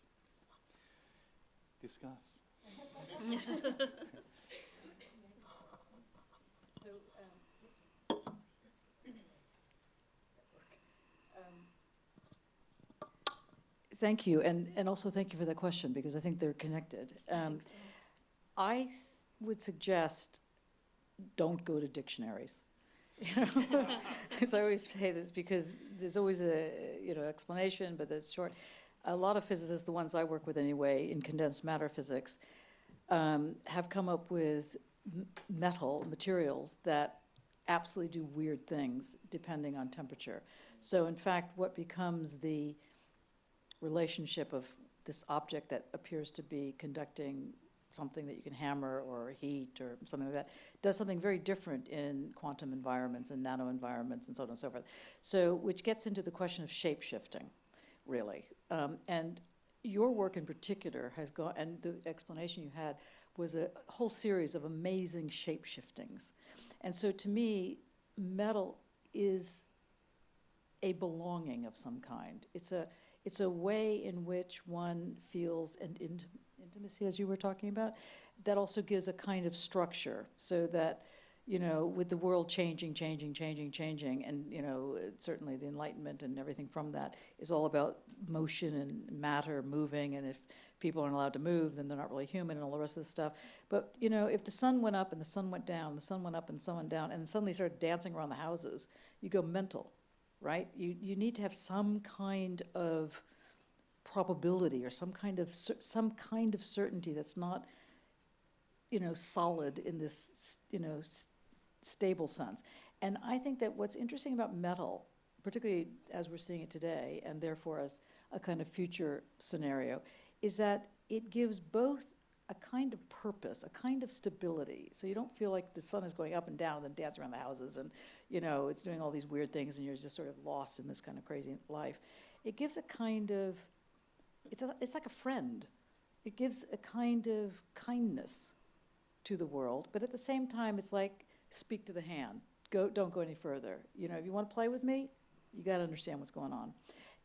Discuss. Thank you, and also thank you for that question, because I think they're connected. I think so. I would suggest don't go to dictionaries. Because I always say this, because there's always a explanation, but it's short. A lot of physicists, the ones I work with anyway, in condensed matter physics, have come up with materials that absolutely do weird things depending on temperature. So in fact, what becomes the relationship of this object that appears to be conducting something that you can hammer or heat or something like that, does something very different in quantum environments and nano environments and so on and so forth. So, which gets into the question of shape-shifting, really. And your work in particular has gone, and the explanation you had was a whole series of amazing shape-shiftings. And so to me, metal is a belonging of some kind. It's a way in which one feels an intimacy, as you were talking about, that also gives a kind of structure, so that, with the world changing, and, certainly the Enlightenment and everything from that is all about motion and matter moving, and if people aren't allowed to move, then they're not really human and all the rest of this stuff. But, if the sun went up and the sun went down, the sun went up and the sun went down, and suddenly started dancing around the houses, you go mental, right? You need to have some kind of probability or some kind of certainty that's not, solid in this, stable sense. And I think that what's interesting about metal, particularly as we're seeing it today, and therefore as a kind of future scenario, is that it gives both a kind of purpose, a kind of stability. So you don't feel like the sun is going up and down and then dance around the houses and, it's doing all these weird things and you're just sort of lost in this kind of crazy life. It gives a kind of, it's like a friend. It gives a kind of kindness to the world, but at the same time, it's like speak to the hand. Don't go any further. If you want to play with me, you got to understand what's going on.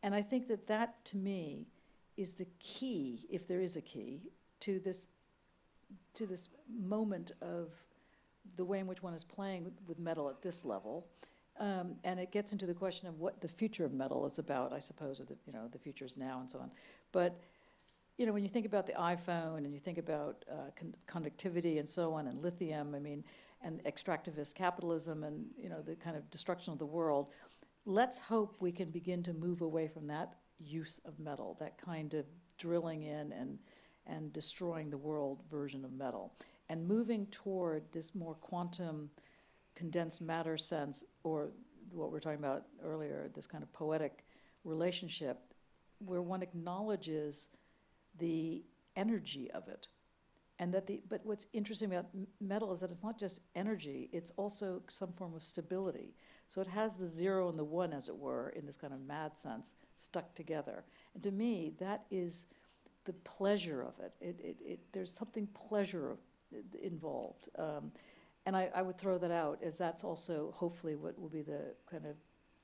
And I think that to me is the key, if there is a key, to this moment of the way in which one is playing with metal at this level. And it gets into the question of what the future of metal is about, I suppose, or the future is now and so on. But, when you think about the iPhone and you think about conductivity and so on, and lithium, and extractivist capitalism and, the kind of destruction of the world, let's hope we can begin to move away from that use of metal, that kind of drilling in and destroying the world version of metal, and moving toward this more quantum condensed matter sense, or what we were talking about earlier, this kind of poetic relationship where one acknowledges the energy of it. And but what's interesting about metal is that it's not just energy, it's also some form of stability. So it has the 0 and the 1, as it were, in this kind of mad sense, stuck together. And to me, that is the pleasure of it. There's something pleasure involved. And I would throw that out, as that's also hopefully what will be the kind of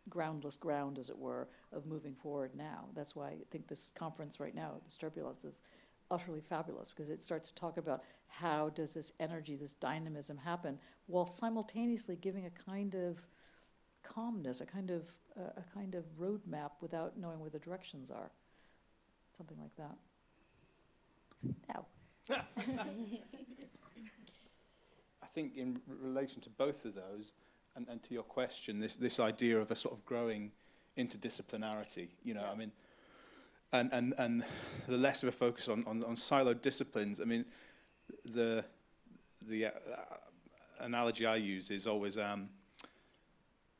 groundless ground, as it were, of moving forward now. That's why I think this conference right now, this Turbulence, is utterly fabulous, because it starts to talk about how does this energy, this dynamism happen, while simultaneously giving a kind of calmness, a kind of roadmap without knowing where the directions are. Something like that. No. I think in relation to both of those, and to your question, this idea of a sort of growing interdisciplinarity, you know, I mean, and the less of a focus on siloed disciplines. I mean, the analogy I use is always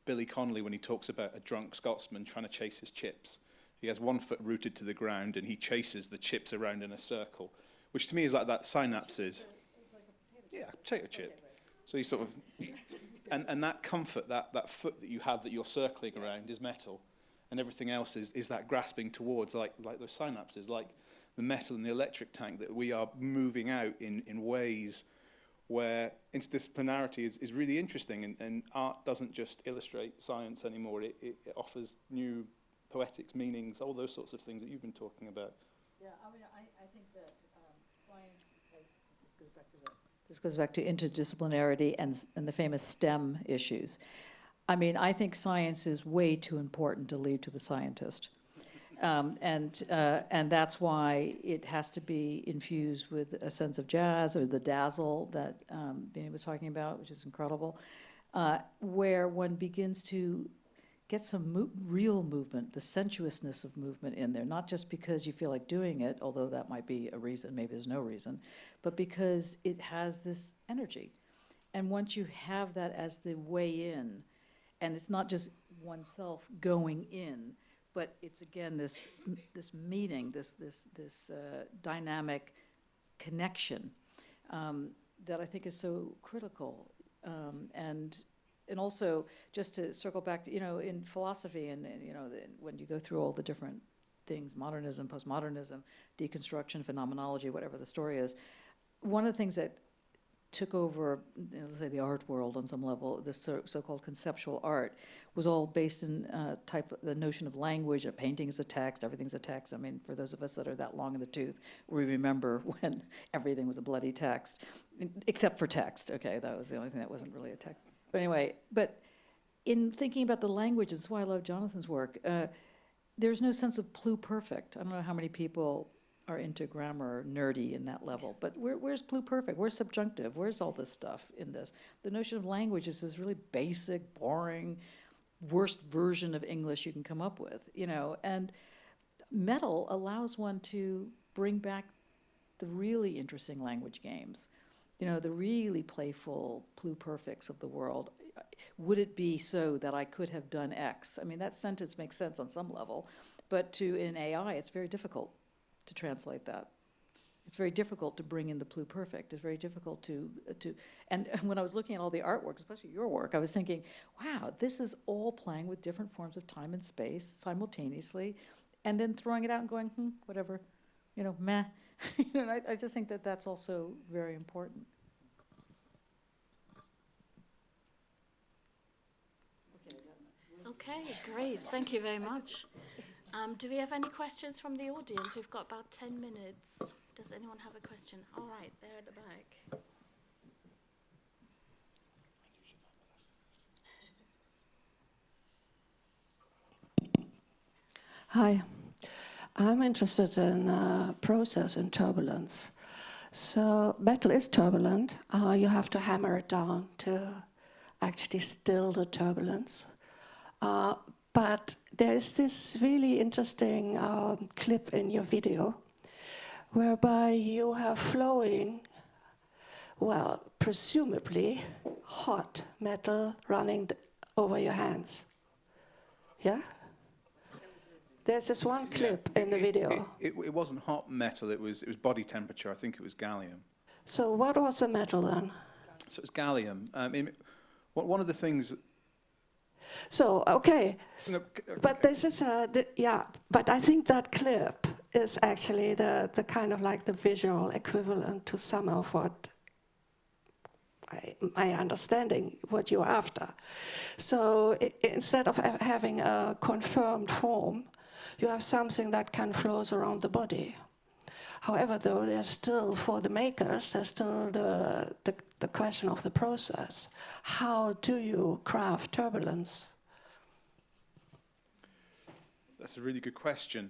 Billy Connolly when he talks about a drunk Scotsman trying to chase his chips. He has one foot rooted to the ground and he chases the chips around in a circle, which to me is like that synapses. Yeah, potato chip. So you sort of, and that comfort, that foot that you have that you're circling around is metal, and everything else is that grasping towards, like those synapses, like the metal in the electric tank, that we are moving out in ways where interdisciplinarity is really interesting, and art doesn't just illustrate science anymore. It offers new poetics, meanings, all those sorts of things that you've been talking about. Yeah, I mean, I think that science, this goes back to interdisciplinarity and the famous STEM issues. I mean, I think science is way too important to leave to the scientist. And that's why it has to be infused with a sense of jazz, or the dazzle that Bine was talking about, which is incredible, where one begins to get some real movement, the sensuousness of movement in there, not just because you feel like doing it, although that might be a reason, maybe there's no reason, but because it has this energy. And once you have that as the way in, and it's not just oneself going in, but it's again this meeting, this dynamic connection that I think is so critical. And also, just to circle back to, you know, in philosophy and you know, when you go through all the different things, modernism, postmodernism, deconstruction, phenomenology, whatever the story is, one of the things that took over, you know, let's say the art world on some level, this so-called conceptual art, was all based in the notion of language. A painting is a text, everything's a text. I mean, for those of us that are that long in the tooth, we remember when everything was a bloody text, except for text. Okay, that was the only thing that wasn't really a text. But anyway, but in thinking about the language, this is why I love Jonathan's work, there's no sense of pluperfect. I don't know how many people are into grammar, nerdy in that level, but where's pluperfect? Where's subjunctive? Where's all this stuff in this? The notion of language is this really basic, boring, worst version of English you can come up with, you know, and metal allows one to bring back the really interesting language games, you know, the really playful pluperfects of the world. Would it be so that I could have done X? I mean, that sentence makes sense on some level, but in AI, it's very difficult to translate that. It's very difficult to bring in the pluperfect. It's very difficult and when I was looking at all the artwork, especially your work, I was thinking, wow, this is all playing with different forms of time and space simultaneously, and then throwing it out and going, whatever, you know, meh. You know, and I just think that that's also very important. Okay, great. Thank you very much. Do we have any questions from the audience? We've got about 10 minutes. Does anyone have a question? All right, there at the back. Hi, I'm interested in process and turbulence. So metal is turbulent. You have to hammer it down to actually still the turbulence. But there's this really interesting clip in your video whereby you have flowing, well, presumably hot metal running over your hands. Yeah? There's this one clip in the video. It wasn't hot metal, it was body temperature. I think it was gallium. So what was the metal then? So it's gallium. One of the things... So, okay, No, but this is but I think that clip is actually the kind of like the visual equivalent to some of what my understanding what you're after. So instead of having a confirmed form, you have something that can flow around the body. However, though, there's still, for the makers, there's still the question of the process. How do you craft turbulence? That's a really good question.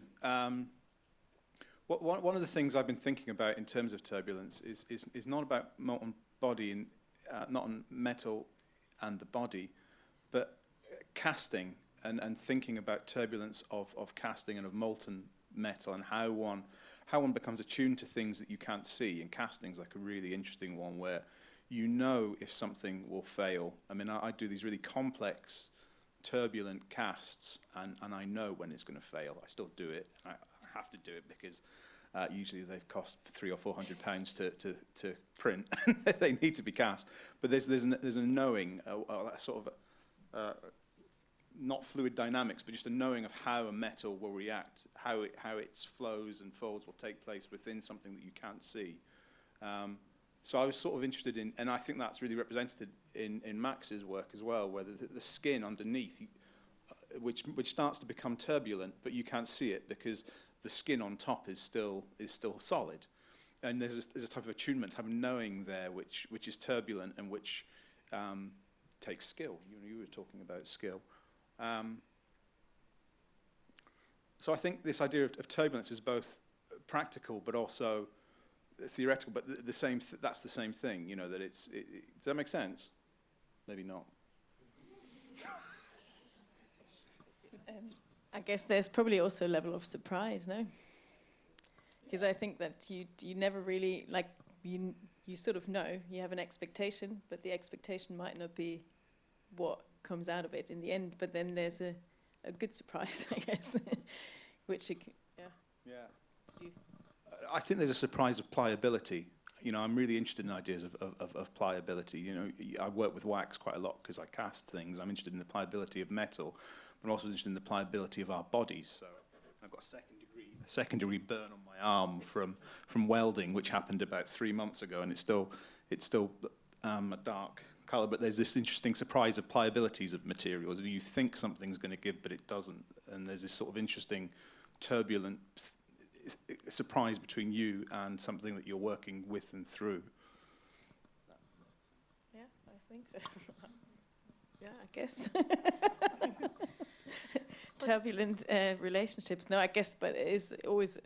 One of the things I've been thinking about in terms of turbulence is not about molten body and not on metal and the body, but casting and thinking about turbulence of casting and of molten metal and how one becomes attuned to things that you can't see. And casting's like a really interesting one where you know if something will fail. I mean, I do these really complex, turbulent casts, and I know when it's going to fail. I still do it. I have to do it because usually they've cost £300 or £400 to print. They need to be cast. But there's a knowing, a sort of not fluid dynamics, but just a knowing of how a metal will react, how its flows and folds will take place within something that you can't see. So I was sort of interested in, and I think that's really represented in Max's work as well, where the skin underneath, which starts to become turbulent, but you can't see it because the skin on top is still solid. And there's a type of attunement, type of knowing there, which is turbulent and which takes skill. You were talking about skill. So I think this idea of turbulence is both practical but also theoretical, but that's the same thing, you know, that does that make sense? Maybe not. I guess there's probably also a level of surprise, no? Because I think that you never really, like, you sort of know, you have an expectation, but the expectation might not be what comes out of it in the end, but then there's a good surprise, I guess, which, Yeah. I think there's a surprise of pliability. You know, I'm really interested in ideas of pliability. You know, I work with wax quite a lot because I cast things. I'm interested in the pliability of metal, but also interested in the pliability of our bodies. So I've got a second degree burn on my arm from welding, which happened about 3 months ago, and it's still a dark colour. But there's this interesting surprise of pliabilities of materials, and you think something's going to give, but it doesn't. And there's this sort of interesting, turbulent surprise between you and something that you're working with and through. yeah, I think so. Yeah, I guess. Turbulent relationships. No, I guess, but it is always,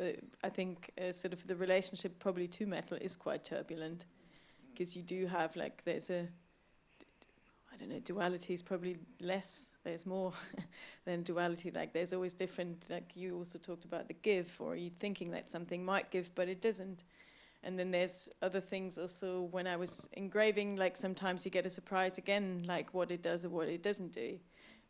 I think, sort of the relationship probably to metal is quite turbulent, because you do have, like, there's a, I don't know, duality is probably less, there's more than duality. Like, there's always different, like you also talked about the give, or you thinking that something might give, but it doesn't. And then there's other things also. When I was engraving, like, sometimes you get a surprise again, like what it does or what it doesn't do.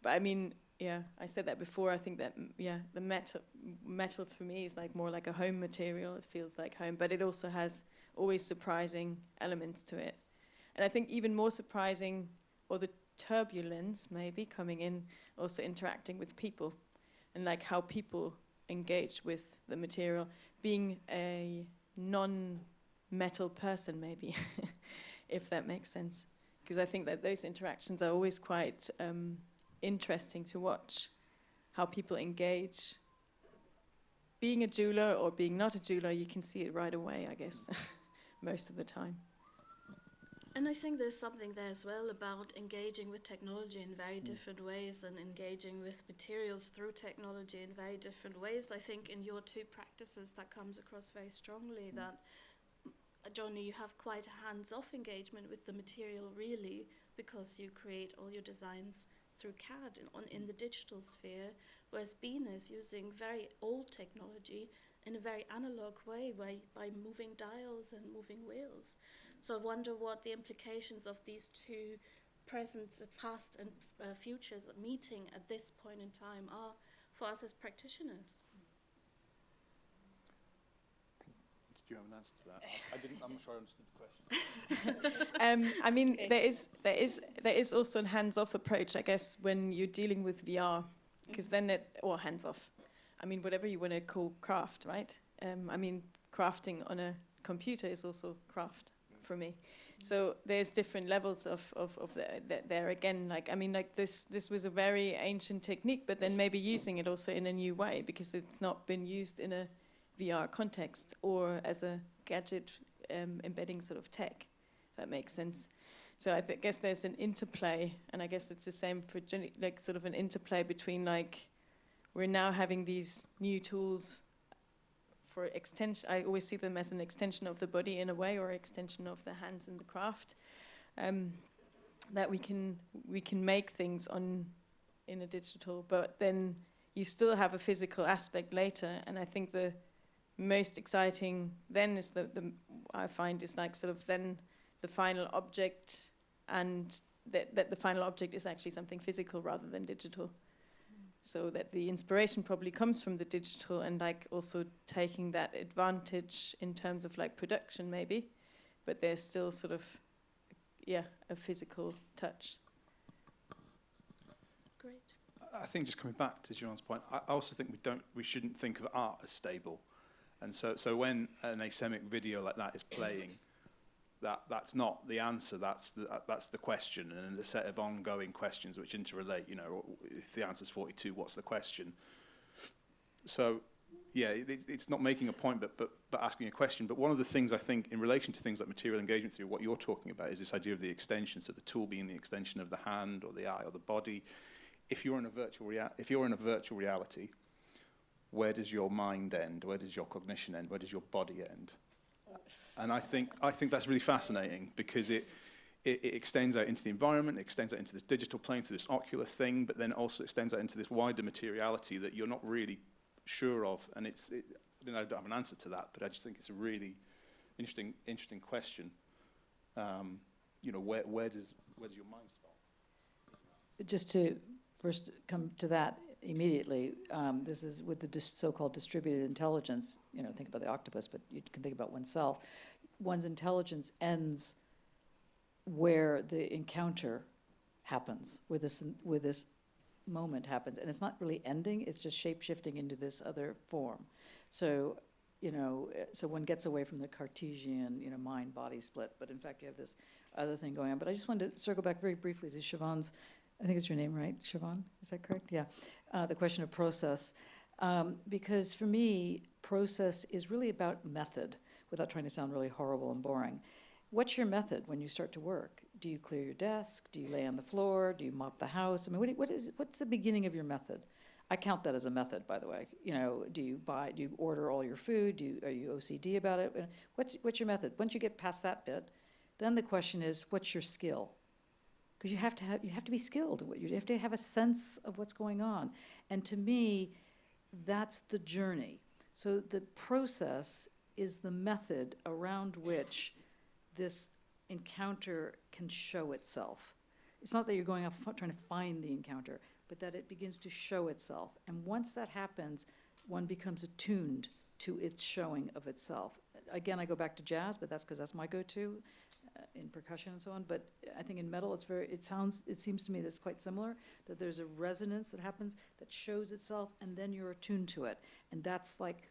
But I mean, yeah, I said that before. I think that, yeah, the metal for me is like more like a home material. It feels like home, but it also has always surprising elements to it. And I think even more surprising, or the turbulence maybe coming in, also interacting with people, and like how people engage with the material, being a non-metal person maybe, if that makes sense. Because I think that those interactions are always quite interesting to watch, how people engage. Being a jeweler or being not a jeweler, you can see it right away, I guess, most of the time. And I think there's something there as well about engaging with technology in very different ways, and engaging with materials through technology in very different ways. I think in your two practices that comes across very strongly, that, Johnny, you have quite a hands-off engagement with the material, really, because you create all your designs through CAD in the digital sphere, whereas Bine is using very old technology in a very analog way by moving dials and moving wheels. So I wonder what the implications of these two present, past and futures meeting at this point in time are for us as practitioners. Did you have an answer to that? I'm not sure I understood the question. I mean, there is also a hands-off approach, I guess, when you're dealing with VR, because then or hands-off. I mean, whatever you want to call craft, right? I mean, crafting on a computer is also craft for me. So there's different levels of there again. Like, I mean, like this was a very ancient technique, but then maybe using it also in a new way, because it's not been used in a VR context or as a gadget embedding sort of tech, if that makes sense. So I guess there's an interplay, and I guess it's the same for like sort of an interplay between, like, we're now having these new tools for extension. I always see them as an extension of the body in a way, or extension of the hands in the craft. That we can make things in a digital, but then you still have a physical aspect later. And I think the most exciting then is I find is like sort of then the final object, and that the final object is actually something physical rather than digital. So that the inspiration probably comes from the digital, and like also taking that advantage in terms of like production maybe, but there's still sort of, a physical touch. Great. I think just coming back to Jean's point, I also think we shouldn't think of art as stable. And so when an asemic video like that is playing, that's not the answer, that's the question, and a set of ongoing questions which interrelate. You know, if the answer's 42, what's the question? So, yeah, it's not making a point, but asking a question. But one of the things I think in relation to things like material engagement theory, what you're talking about is this idea of the extension, so the tool being the extension of the hand or the eye or the body. If you're in a virtual reality, where does your mind end? Where does your cognition end? Where does your body end? And I think that's really fascinating, because it extends out into the environment, it extends out into this digital plane through this ocular thing, but then also extends out into this wider materiality that you're not really sure of. And I don't have an answer to that, but I just think it's a really interesting question. You know, where does your mind start? Just to first come to that immediately, this is with the so-called distributed intelligence. You know, think about the octopus, but you can think about oneself. One's intelligence ends where the encounter happens, where this moment happens, and it's not really ending, it's just shape-shifting into this other form. So, you know, so one gets away from the Cartesian, you know, mind-body split, but in fact you have this other thing going on. But I just wanted to circle back very briefly to Siobhan's, I think it's your name, right, Siobhan? Is that correct? Yeah. The question of process. Because for me, process is really about method, without trying to sound really horrible and boring. What's your method when you start to work? Do you clear your desk? Do you lay on the floor? Do you mop the house? I mean, what's the beginning of your method? I count that as a method, by the way. You know, do you order all your food? are you OCD about it? What's your method? Once you get past that bit, then the question is, what's your skill? Because you have to be skilled. You have to have a sense of what's going on. And to me, that's the journey. So the process is the method around which this encounter can show itself. It's not that you're going off trying to find the encounter, but that it begins to show itself. And once that happens, one becomes attuned to its showing of itself. Again, I go back to jazz, but that's because that's my go-to in percussion and so on. But I think in metal, it seems to me that it's quite similar, that there's a resonance that happens that shows itself, and then you're attuned to it. And that's like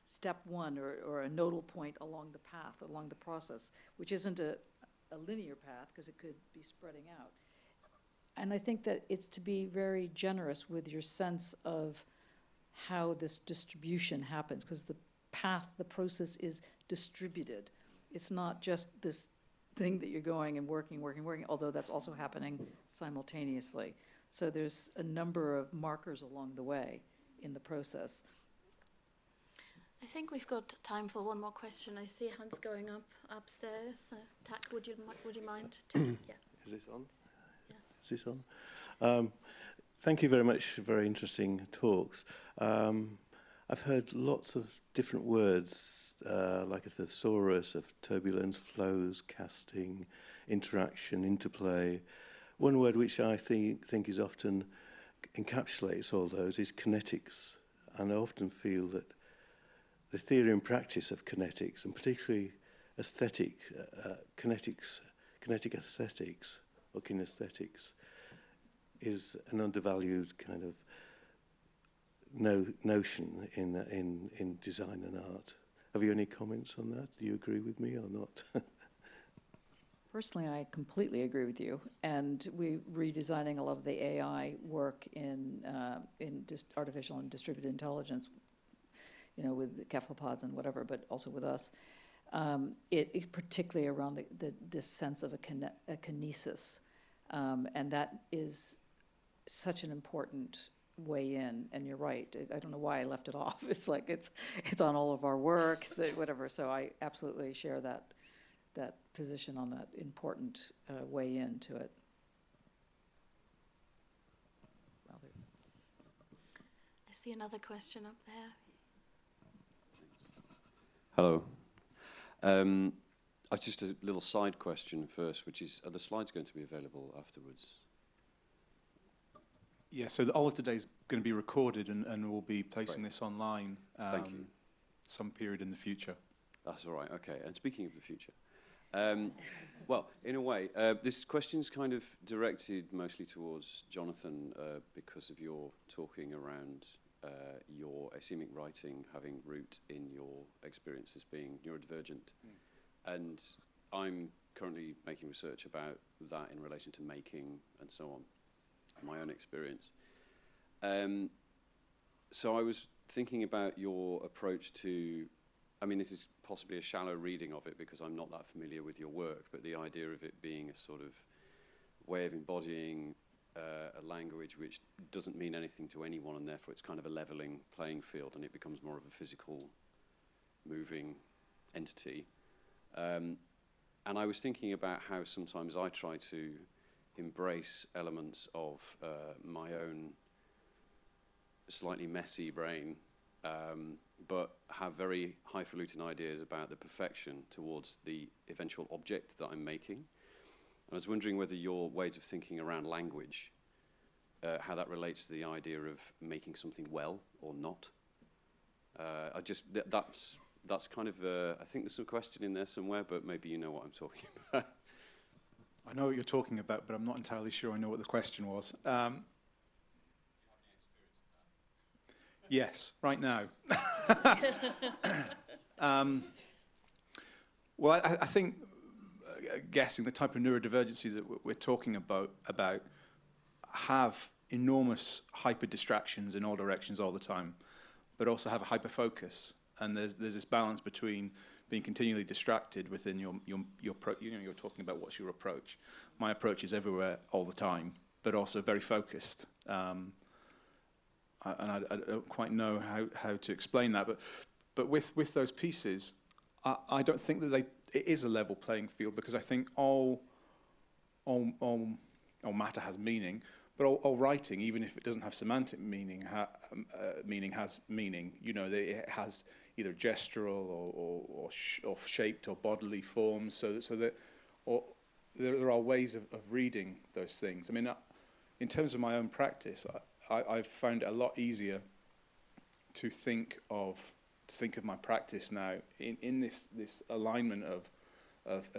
step one, or a nodal point along the path, along the process, which isn't a linear path, because it could be spreading out. And I think that it's to be very generous with your sense of how this distribution happens, because the path, the process is distributed. It's not just this thing that you're going and working, although that's also happening simultaneously. So there's a number of markers along the way in the process. I think we've got time for one more question. I see Hans going upstairs. Toch, would you mind? Yeah. Is this on? Yeah. Is this on? Thank you very much for very interesting talks. I've heard lots of different words, like a thesaurus of turbulence, flows, casting, interaction, interplay. One word which I think is often encapsulates all those is kinetics. And I often feel that the theory and practice of kinetics, and particularly kinetic aesthetics or kinesthetics, is an undervalued kind of notion in design and art. Have you any comments on that? Do you agree with me or not? Personally, I completely agree with you. And we're redesigning a lot of the AI work in just artificial and distributed intelligence, you know, with cephalopods and whatever, but also with us. It particularly around this sense of a kinesis. And that is such an important weigh in. And you're right. I don't know why I left it off. It's like it's on all of our work, whatever. So I absolutely share that position on that important weigh in to it. I see another question up there. Hello. Just a little side question first, which is, are the slides going to be available afterwards? Yeah, so all of today's going to be recorded, and we'll be placing this online Thank you. some period in the future. That's all right, okay. And speaking of the future, well, in a way, this question's kind of directed mostly towards Jonathan because of your talking around your asemic writing having root in your experience as being neurodivergent. And I'm currently making research about that in relation to making and so on, my own experience. So I was thinking about your approach to, I mean, this is possibly a shallow reading of it because I'm not that familiar with your work, but the idea of it being a sort of way of embodying a language which doesn't mean anything to anyone, and therefore it's kind of a leveling playing field, and it becomes more of a physical, moving entity. And I was thinking about how sometimes I try to embrace elements of my own slightly messy brain, but have very highfalutin ideas about the perfection towards the eventual object that I'm making. I was wondering whether your ways of thinking around language, how that relates to the idea of making something well or not. That's kind of, I think there's some question in there somewhere, but maybe you know what I'm talking about. I know what you're talking about, but I'm not entirely sure I know what the question was. Yes, right now. Well, I think guessing the type of neurodivergencies that we're talking about have enormous hyper distractions in all directions all the time, but also have a hyper focus. And there's this balance between being continually distracted within you're talking about what's your approach. My approach is everywhere all the time, but also very focused. And I don't quite know how to explain that, but with those pieces, I don't think that it is a level playing field, because I think all matter has meaning, but all writing, even if it doesn't have semantic meaning, has meaning. You know, it has either gestural or shaped or bodily forms. So that, or there are ways of reading those things. I mean, in terms of my own practice, I've found it a lot easier to think of my practice now in this alignment of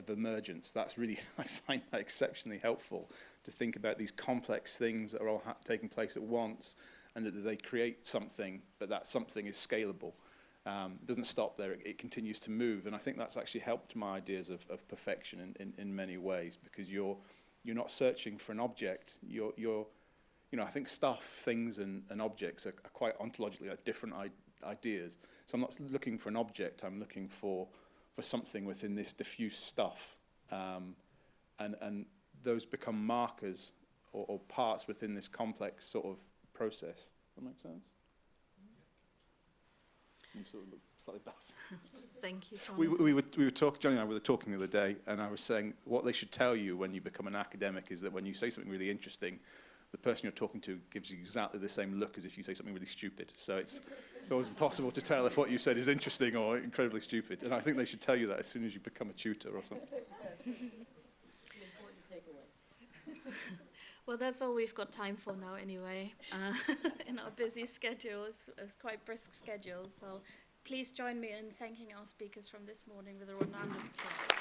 emergence. That's really, I find that exceptionally helpful, to think about these complex things that are all taking place at once, and that they create something, but that something is scalable. It doesn't stop there, it continues to move. And I think that's actually helped my ideas of perfection in many ways, because you're not searching for an object. I think stuff, things and objects are quite ontologically different ideas. So I'm not looking for an object, I'm looking for something within this diffuse stuff. And those become markers or parts within this complex sort of process. Does that make sense? You sort of look slightly baffled. Thank you, Jonathan. We were talking, Johnny and I were talking the other day, and I was saying what they should tell you when you become an academic is that when you say something really interesting, the person you're talking to gives you exactly the same look as if you say something really stupid. So it's always impossible to tell if what you said is interesting or incredibly stupid. And I think they should tell you that as soon as you become a tutor or something. Well, that's all we've got time for now anyway, in our busy schedule. It's quite brisk schedule, so please join me in thanking our speakers from this morning with a round of applause.